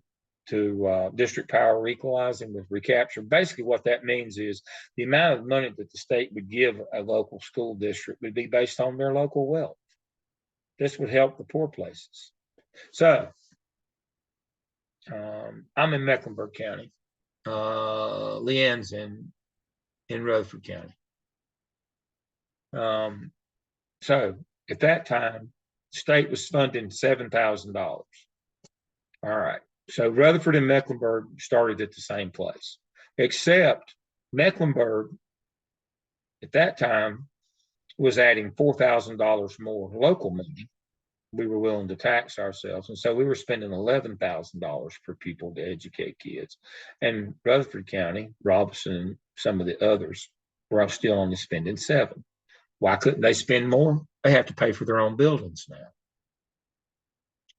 Speaker 1: to district power equalizing with recapture. Basically, what that means is the amount of money that the state would give a local school district would be based on their local wealth. This would help the poor places. So I'm in Mecklenburg County. Leanne's in Rutherford County. So at that time, the state was funding $7,000. All right. So Rutherford and Mecklenburg started at the same place, except Mecklenburg at that time was adding $4,000 more local money. We were willing to tax ourselves. And so we were spending $11,000 per pupil to educate kids. And Rutherford County, Robinson, and some of the others were still only spending $7,000. Why couldn't they spend more? They have to pay for their own buildings now.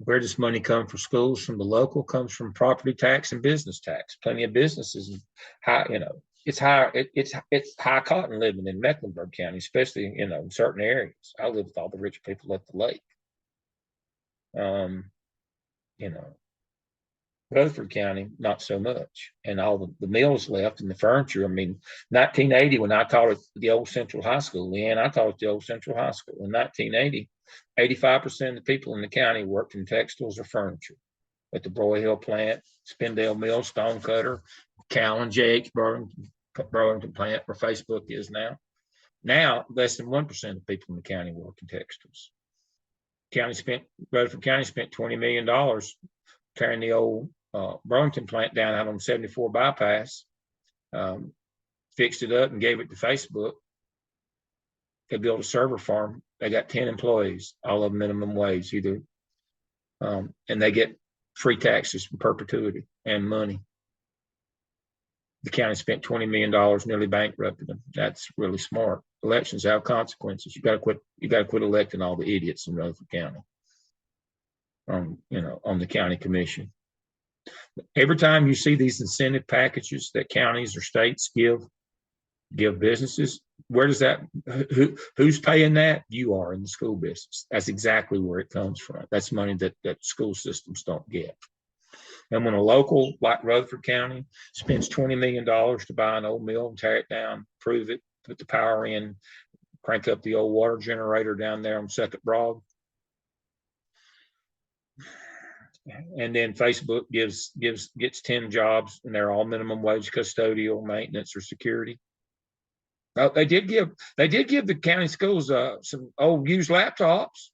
Speaker 1: Where does money come for schools? From the local, comes from property tax and business tax. Plenty of businesses, high, it's high. It's high cotton living in Mecklenburg County, especially in certain areas. I live with all the rich people at the lake. Rutherford County, not so much. And all the mills left and the furniture. I mean, 1980, when I taught at the old Central High School, Leanne, I taught at the old Central High School. In 1980, 85% of the people in the county worked in textiles or furniture. At the Broyhill plant, Spindale Mill, Stonecutter, Cowan, J.H. Burlington plant, where Facebook is now. Now, less than 1% of people in the county work in textiles. Rutherford County spent $20 million tearing the old Burlington plant down out on 74 bypass, fixed it up and gave it to Facebook. They built a server farm. They got 10 employees, all of minimum wage, and they get free taxes from perpetuity and money. The county spent $20 million, nearly bankrupted them. That's really smart. Elections have consequences. You got to quit electing all the idiots in Rutherford County on the county commission. Every time you see these incentive packages that counties or states give businesses, where does that, who's paying that? You are in the school business. That's exactly where it comes from. That's money that school systems don't get. And when a local like Rutherford County spends $20 million to buy an old mill and tear it down, prove it, put the power in, crank up the old water generator down there on Second Broad, and then Facebook gets 10 jobs, and they're all minimum wage, custodial, maintenance, or security. Oh, they did give the county schools some old used laptops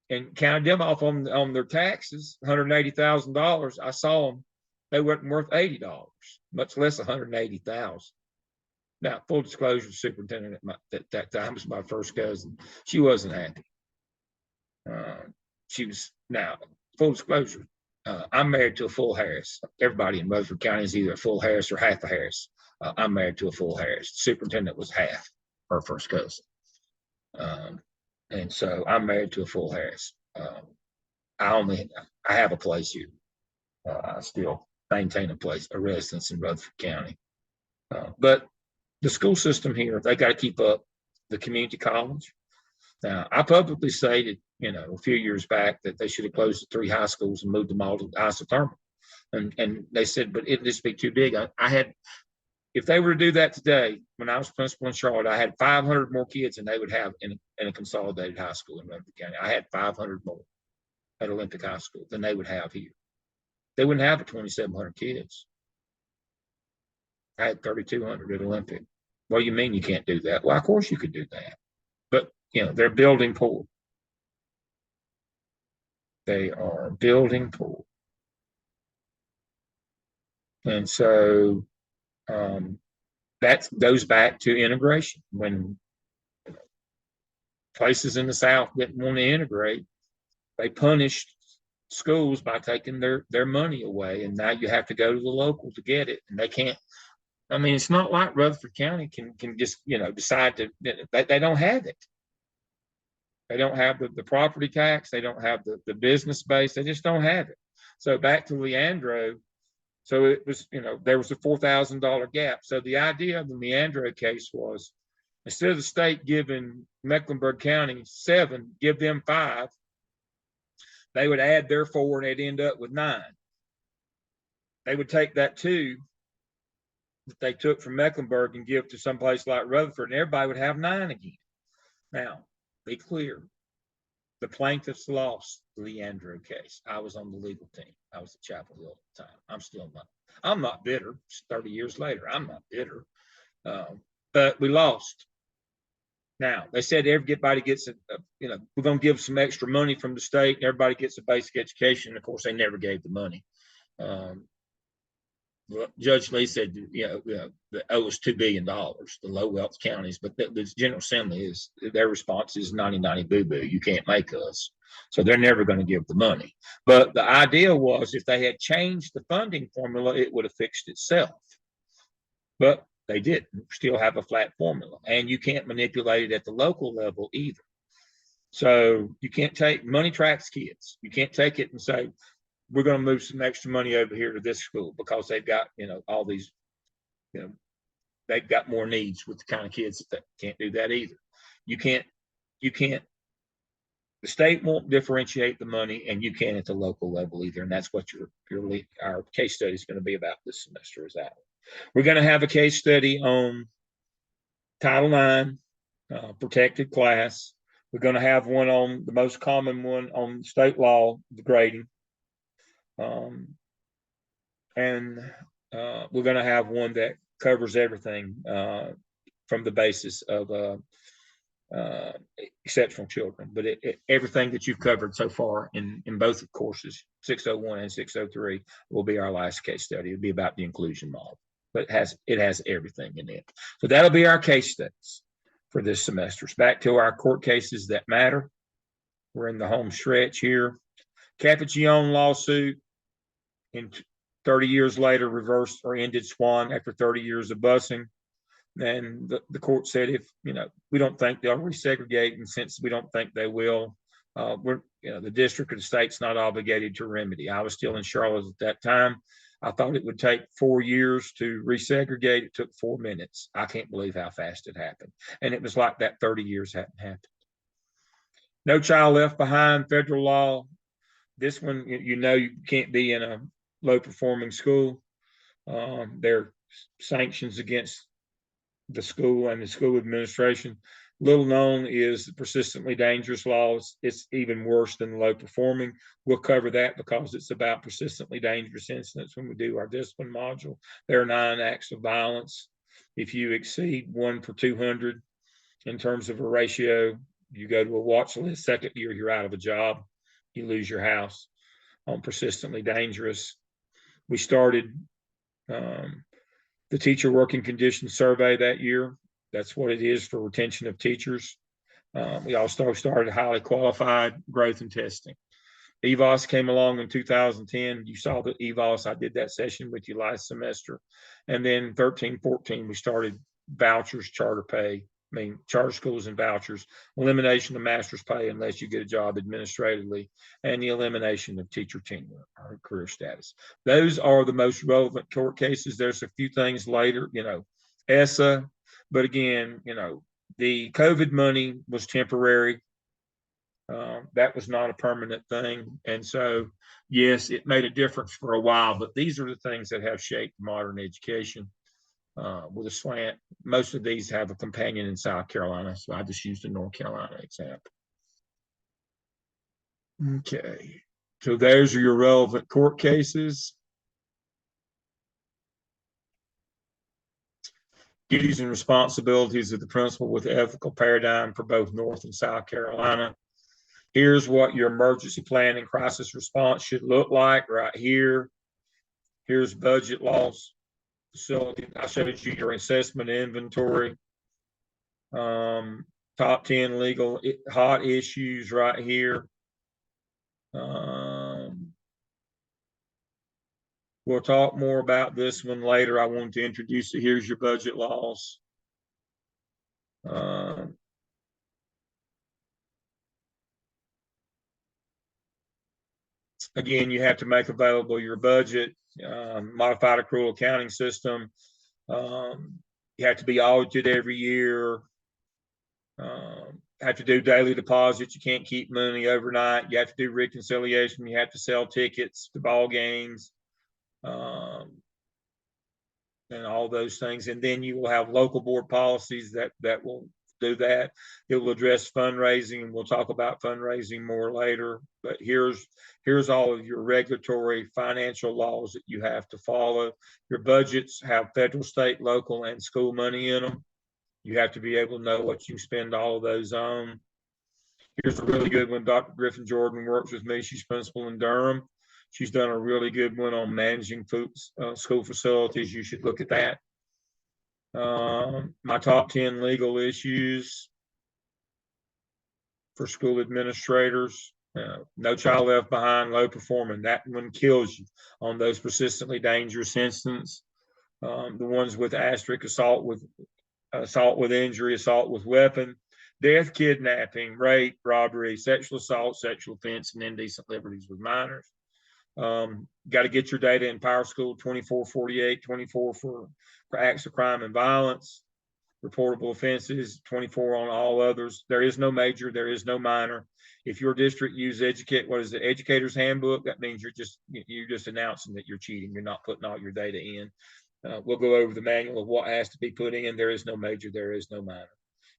Speaker 1: and counted them off on their taxes, $180,000. I saw them; they weren't worth $80, much less $180,000. Now, full disclosure, the superintendent at that time was my first cousin. She wasn't happy. She was now full disclosure. I'm married to a full Harris. Everybody in Rutherford County is either a full Harris or half a Harris. I'm married to a full Harris. The superintendent was half her first cousin. And so I'm married to a full Harris. I have a place here. I still maintain a residence in Rutherford County. But the school system here, they got to keep up the community college. Now, I publicly stated, a few years back that they should have closed the 3 high schools and moved them all to isothermal. And they said, but it'd just be too big. If they were to do that today, when I was principal in Charlotte, I had 500 more kids than they would have in a consolidated high school in Rutherford County. I had 500 more at Olympic High School than they would have here. They wouldn't have 2,700 kids. I had 3,200 at Olympic. What do you mean you can't do that? Well, of course you could do that. But, they're building poor. They are building poor. And so that goes back to integration. When places in the South didn't want to integrate, they punished schools by taking their money away. And now you have to go to the local to get it. And they can't. I mean, it's not like Rutherford County can just, decide to, they don't have it. They don't have the property tax. They don't have the business base. They just don't have it. So back to Leandro. So it was, there was a $4,000 gap. So the idea of the Leandro case was, instead of the state giving Mecklenburg County 7, give them 5. They would add their 4 and they'd end up with 9. They would take that 2 that they took from Mecklenburg and give to someplace like Rutherford, and everybody would have 9 again. Now, be clear. The plaintiffs lost the Leandro case. I was on the legal team. I was at Chapel Hill at the time. I'm not bitter. It's 30 years later. I'm not bitter. But we lost. Now, they said everybody gets we're going to give some extra money from the state. And everybody gets a basic education. Of course, they never gave the money. Judge Lee said, that was $2 billion, the low wealth counties, but the General Assembly their response is 90-90 boo-boo. You can't make us. So they're never going to give the money. But the idea was, if they had changed the funding formula, it would have fixed itself. But they didn't. Still have a flat formula, and you can't manipulate it at the local level either. So you can't take money tracks kids. You can't take it and say, we're going to move some extra money over here to this school because they've got, all these, they've got more needs with the kind of kids that can't do that either. You can't, the state won't differentiate the money, and you can't at the local level either. And that's what our case study is going to be about this semester, is that. We're going to have a case study on Title IX, protected class. We're going to have one on the most common one on state law, the grading. And we're going to have one that covers everything from the basis of exceptional children, but everything that you've covered so far in both courses, 601 and 603, will be our last case study. It'll be about the inclusion model, but it has everything in it. So that'll be our case studies for this semester. Back to our court cases that matter. We're in the home stretch here. Capuchon lawsuit, and 30 years later reversed or ended Swan after 30 years of busing. And the court said, if we don't think they'll resegregate, and since we don't think they will, the district or the state's not obligated to remedy. I was still in Charlotte at that time. I thought it would take 4 years to resegregate. It took 4 minutes. I can't believe how fast it happened. And it was like that 30 years hadn't happened. No Child Left Behind, federal law. This one, you can't be in a low performing school. There are sanctions against the school and the school administration. Little known is the persistently dangerous laws. It's even worse than the low performing. We'll cover that because it's about persistently dangerous incidents when we do our discipline module. There are 9 acts of violence. If you exceed 1 per 200 in terms of a ratio, you go to a watch list. Second year, you're out of a job. You lose your house on persistently dangerous. We started the teacher working conditions survey that year. That's what it is for retention of teachers. We also started highly qualified growth and testing. EVOS came along in 2010. You saw the EVOS. I did that session with you last semester. And then 13, 14, we started vouchers, charter pay. Charter schools and vouchers, elimination of master's pay unless you get a job administratively, and the elimination of teacher tenure or career status. Those are the most relevant court cases. There's a few things later, ESSA, but again, the COVID money was temporary. That was not a permanent thing. And so, yes, it made a difference for a while, but these are the things that have shaped modern education. With a slant. Most of these have a companion in South Carolina, so I just used a North Carolina example. Okay, so those are your relevant court cases. Duties and responsibilities of the principal with the ethical paradigm for both North and South Carolina. Here's what your emergency plan and crisis response should look like right here. Here's budget laws. Facility. I showed you your assessment inventory. Top 10 legal hot issues right here. We'll talk more about this one later. I want to introduce it. Here's your budget laws. Again, you have to make available your budget, modified accrual accounting system. You have to be audited every year. Have to do daily deposits. You can't keep money overnight. You have to do reconciliation. You have to sell tickets to ball games, and all those things. And then you will have local board policies that will do that. It will address fundraising, and we'll talk about fundraising more later. But here's all of your regulatory financial laws that you have to follow. Your budgets have federal, state, local, and school money in them. You have to be able to know what you spend all of those on. Here's a really good one. Dr. Griffin Jordan works with me. She's principal in Durham. She's done a really good one on managing school facilities. You should look at that. My top 10 legal issues for school administrators. No Child Left Behind, low performing. That one kills you on those persistently dangerous incidents. The ones with asterisk: assault with injury, assault with weapon, death, kidnapping, rape, robbery, sexual assault, sexual offense, and indecent liberties with minors. Got to get your data in Power School 2448, 24 for acts of crime and violence, reportable offenses, 24 on all others. There is no major, there is no minor. If your district use educator's handbook, that means you're just announcing that you're cheating. You're not putting all your data in. We'll go over the manual of what has to be put in. There is no major, there is no minor.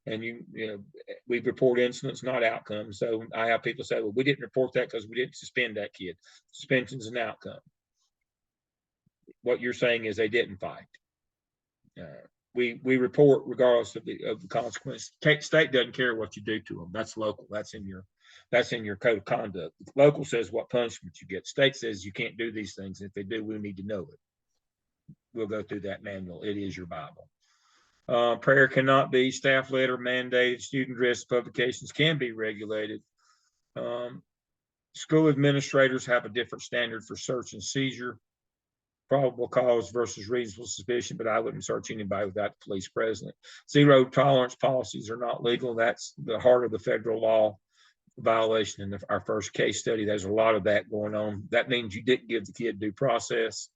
Speaker 1: And we report incidents, not outcomes. So I have people say, well, we didn't report that because we didn't suspend that kid. Suspension is an outcome. What you're saying is they didn't fight. We report regardless of the consequence. State doesn't care what you do to them. That's local. That's in your code of conduct. Local says what punishment you get. State says you can't do these things. If they do, we need to know it. We'll go through that manual. It is your Bible. Prayer cannot be staff-led or mandated. Student dress publications can be regulated. School administrators have a different standard for search and seizure, probable cause versus reasonable suspicion, but I wouldn't search anybody without the police present. Zero tolerance policies are not legal. That's the heart of the federal law violation in our first case study. There's a lot of that going on. That means you didn't give the kid due process.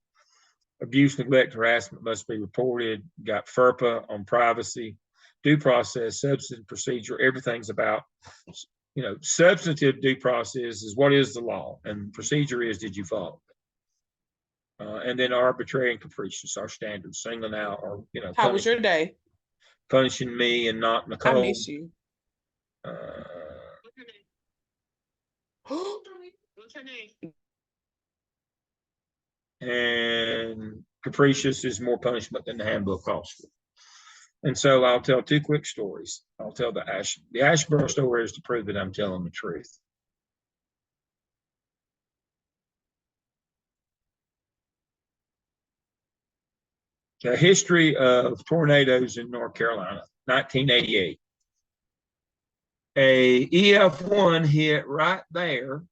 Speaker 1: Abuse, neglect, harassment must be reported. Got FERPA on privacy, due process, substantive procedure. Everything's about, substantive due process is what is the law, and procedure is, did you follow it? And then arbitrary and capricious, our standards, singling out or,
Speaker 8: How was your day?
Speaker 1: punishing me and not
Speaker 8: I
Speaker 1: Nicole.
Speaker 8: miss you.
Speaker 1: And capricious is more punishment than the handbook calls for. And so I'll tell two quick stories. I'll tell the Asheboro story is to prove that I'm telling the truth. The history of tornadoes in North Carolina, 1988. A EF1 hit right there,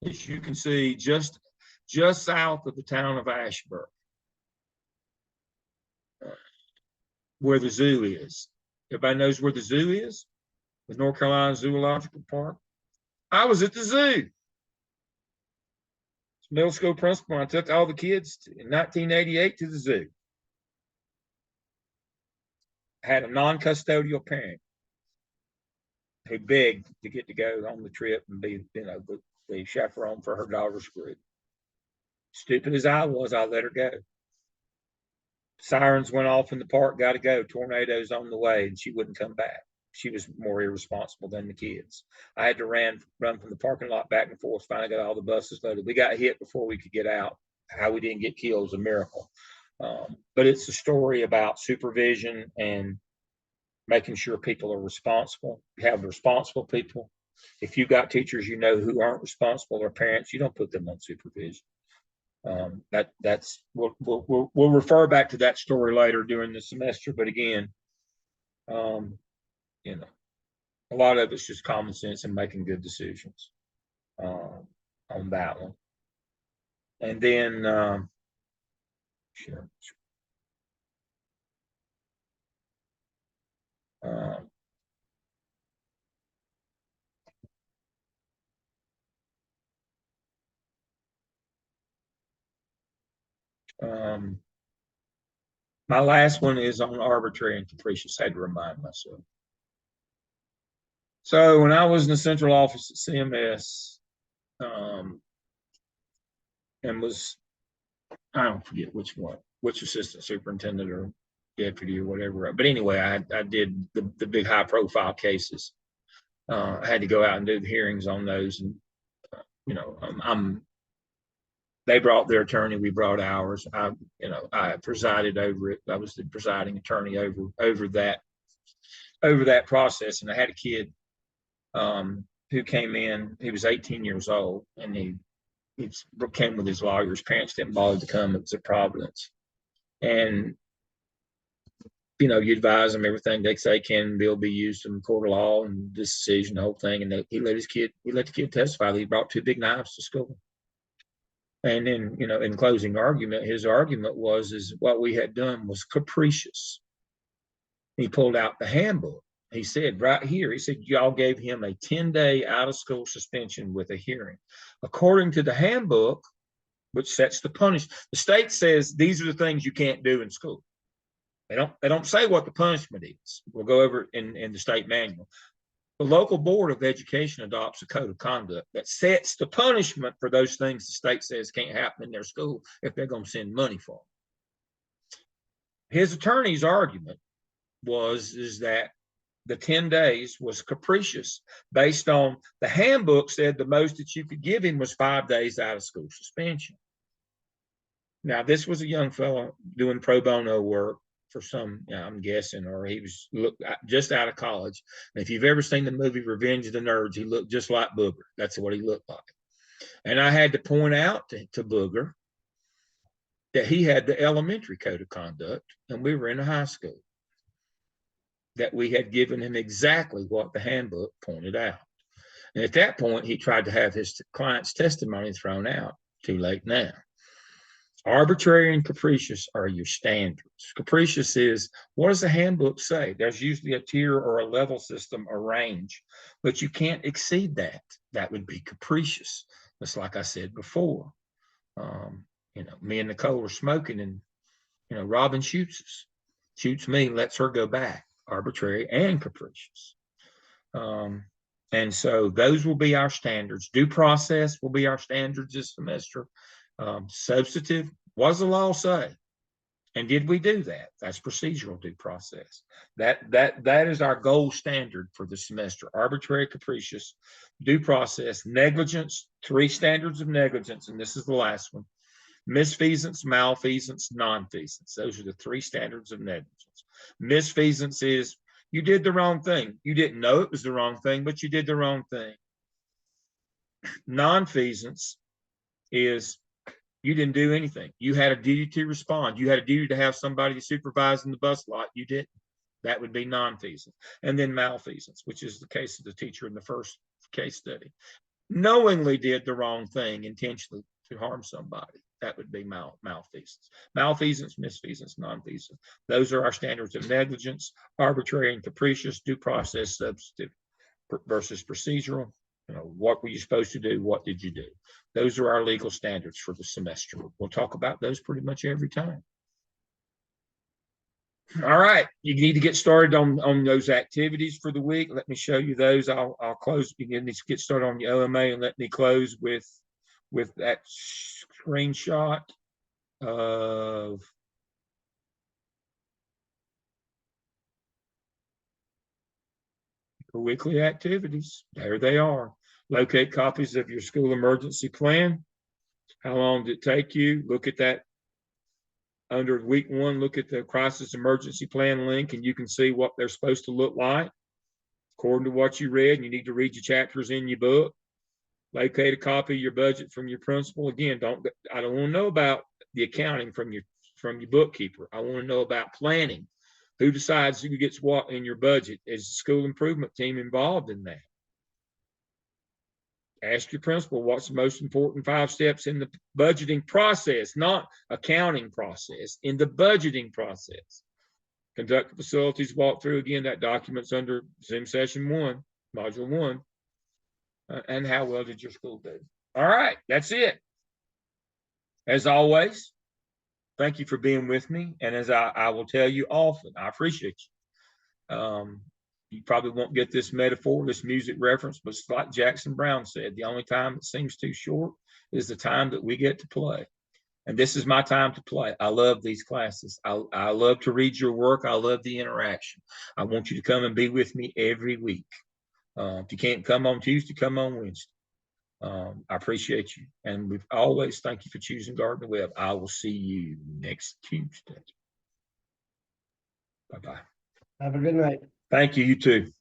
Speaker 1: as you can see, just south of the town of Asheboro, where the zoo is. Everybody knows where the zoo is? The North Carolina Zoological Park. I was at the zoo. Middle school principal. I took all the kids in 1988 to the zoo. I had a non-custodial parent who begged to get to go on the trip and be, the chaperone for her daughter's group. Stupid as I was, I let her go. Sirens went off in the park, got to go. Tornadoes on the way, and she wouldn't come back. She was more irresponsible than the kids. I had to run from the parking lot back and forth, finally got all the buses loaded. We got hit before we could get out. How we didn't get killed is a miracle. But it's a story about supervision and making sure people are responsible. You have responsible people. If you've got teachers who aren't responsible, or parents, you don't put them on supervision. We'll refer back to that story later during the semester. But again, a lot of it's just common sense and making good decisions on that one. And then, sure. My last one is on arbitrary and capricious. I had to remind myself. So when I was in the central office at CMS, and was, I don't forget which assistant superintendent or deputy or whatever. But anyway, I did the big high profile cases. I had to go out and do the hearings on those, and they brought their attorney, we brought ours. I presided over it. I was the presiding attorney over that process. And I had a kid who came in. He was 18 years old, and he came with his lawyer. His parents didn't bother to come. It was at Providence, and you advise them everything they say can and will be used in court of law and this decision, the whole thing. And he let the kid testify that he brought two big knives to school. And then, in closing argument, his argument is what we had done was capricious. He pulled out the handbook. He said right here, he said, y'all gave him a 10-day out of school suspension with a hearing. According to the handbook, which sets the punishment, the state says these are the things you can't do in school. They don't say what the punishment is. We'll go over it in the state manual. The local board of education adopts a code of conduct that sets the punishment for those things the state says can't happen in their school if they're going to send money for them. His attorney's argument is that the 10 days was capricious based on the handbook said the most that you could give him was 5 days out of school suspension. Now, this was a young fellow doing pro bono work for some, I'm guessing, or he was just out of college. And if you've ever seen the movie Revenge of the Nerds, he looked just like Booger. That's what he looked like. And I had to point out to Booger that he had the elementary code of conduct, and we were in a high school, that we had given him exactly what the handbook pointed out. And at that point, he tried to have his client's testimony thrown out. Too late now. Arbitrary and capricious are your standards. Capricious is, what does the handbook say? There's usually a tier or a level system, a range, but you can't exceed that. That would be capricious. Just like I said before. Me and Nicole are smoking, and Robin shoots me, lets her go back. Arbitrary and capricious. And so those will be our standards. Due process will be our standards this semester. Substantive, what does the law say? And did we do that? That's procedural due process. That is our gold standard for the semester. Arbitrary, capricious, due process, negligence, 3 standards of negligence, and this is the last one. Misfeasance, malfeasance, nonfeasance. Those are the 3 standards of negligence. Misfeasance is you did the wrong thing. You didn't know it was the wrong thing, but you did the wrong thing. Nonfeasance is you didn't do anything. You had a duty to respond. You had a duty to have somebody to supervise in the bus lot. You didn't. That would be nonfeasance. And then malfeasance, which is the case of the teacher in the first case study. Knowingly did the wrong thing intentionally to harm somebody. That would be malfeasance. Malfeasance, misfeasance, nonfeasance. Those are our standards of negligence, arbitrary and capricious, due process, substantive versus procedural. What were you supposed to do? What did you do? Those are our legal standards for the semester. We'll talk about those pretty much every time. All right, you need to get started on those activities for the week. Let me show you those. I'll close. You need to get started on your OMA, and let me close with that screenshot of the weekly activities. There they are. Locate copies of your school emergency plan. How long did it take you? Look at that. Under week 1, look at the crisis emergency plan link, and you can see what they're supposed to look like according to what you read. You need to read your chapters in your book. Locate a copy of your budget from your principal. Again, I don't want to know about the accounting from your bookkeeper. I want to know about planning. Who decides who gets what in your budget? Is the school improvement team involved in that? Ask your principal what's the most important 5 steps in the budgeting process, not accounting process, in the budgeting process. Conduct the facilities walkthrough. Again, that document's under Zoom session 1, module 1. And how well did your school do? All right, that's it. As always, thank you for being with me. And as I will tell you often, I appreciate you. You probably won't get this metaphor, this music reference, but it's like Jackson Brown said, the only time it seems too short is the time that we get to play. And this is my time to play. I love these classes. I love to read your work. I love the interaction. I want you to come and be with me every week. If you can't come on Tuesday, come on Wednesday. I appreciate you. And we've always thank you for choosing Gardner Webb. I will see you next Tuesday. Bye-bye.
Speaker 5: Have a good night.
Speaker 1: Thank you. You too.